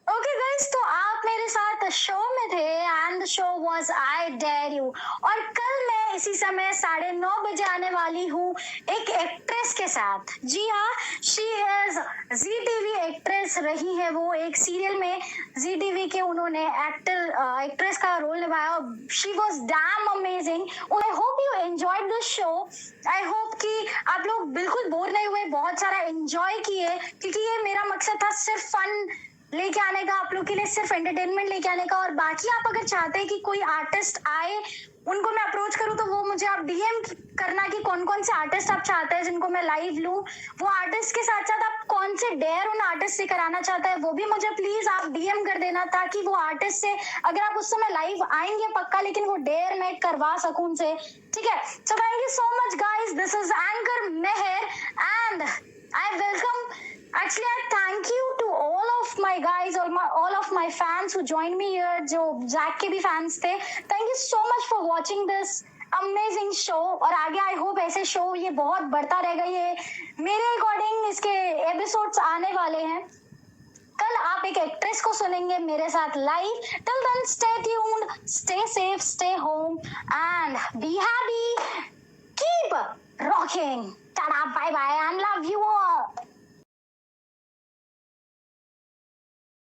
S1: Okay guys, तो आप मेरे साथ शो में थे and the show was I dare you. और कल मैं इसी समय 9:30 बजे आने वाली हूँ एक एक्ट्रेस के साथ। जी हाँ, she is Zee TV actress रही है वो, एक सीरियल में जी टीवी के उन्होंने एक्ट्रेस का रोल निभाया। She was dam amazing. I hope you enjoyed this show. I hope कि आप लोग बिल्कुल बोर नहीं हुए, बहुत सारा एंजॉय किए, क्योंकि ये मेरा मकसद था सिर्फ फन लेके आने का, आप लोग के लिए सिर्फ एंटरटेनमेंट लेके आने का। और बाकी आप अगर चाहते हैं कि कोई आर्टिस्ट आए, उनको मैं अप्रोच करूं, तो वो मुझे आप डीएम करना कि कौन कौन से आर्टिस्ट आप चाहते हैं जिनको मैं लाइव लूं। वो आर्टिस्ट के साथ साथ आप कौन से डेयर उन आर्टिस्ट से कराना चाहते हैं, वो भी मुझे प्लीज आप डीएम कर देना, ताकि वो आर्टिस्ट से अगर आप उस समय लाइव आएंगे पक्का, लेकिन वो डेयर मैं करवा सकूं उनसे। ठीक है, so thank you so much guys, this is anchor Mehar and I welcome, actually I thank you to all of my guys, all of my fans who joined me here, जो जैक के भी fans थे। thank you so much for watching this amazing show। और आगे I hope ऐसे show ये बहुत बढ़ता रहेगा। ये मेरे अकॉर्डिंग इसके एपिसोड्स आने वाले हैं। कल आप एक एक्ट्रेस को सुनेंगे मेरे साथ live. Till then stay tuned, stay safe, stay home and be happy, keep rocking. Tata, bye bye and love you all.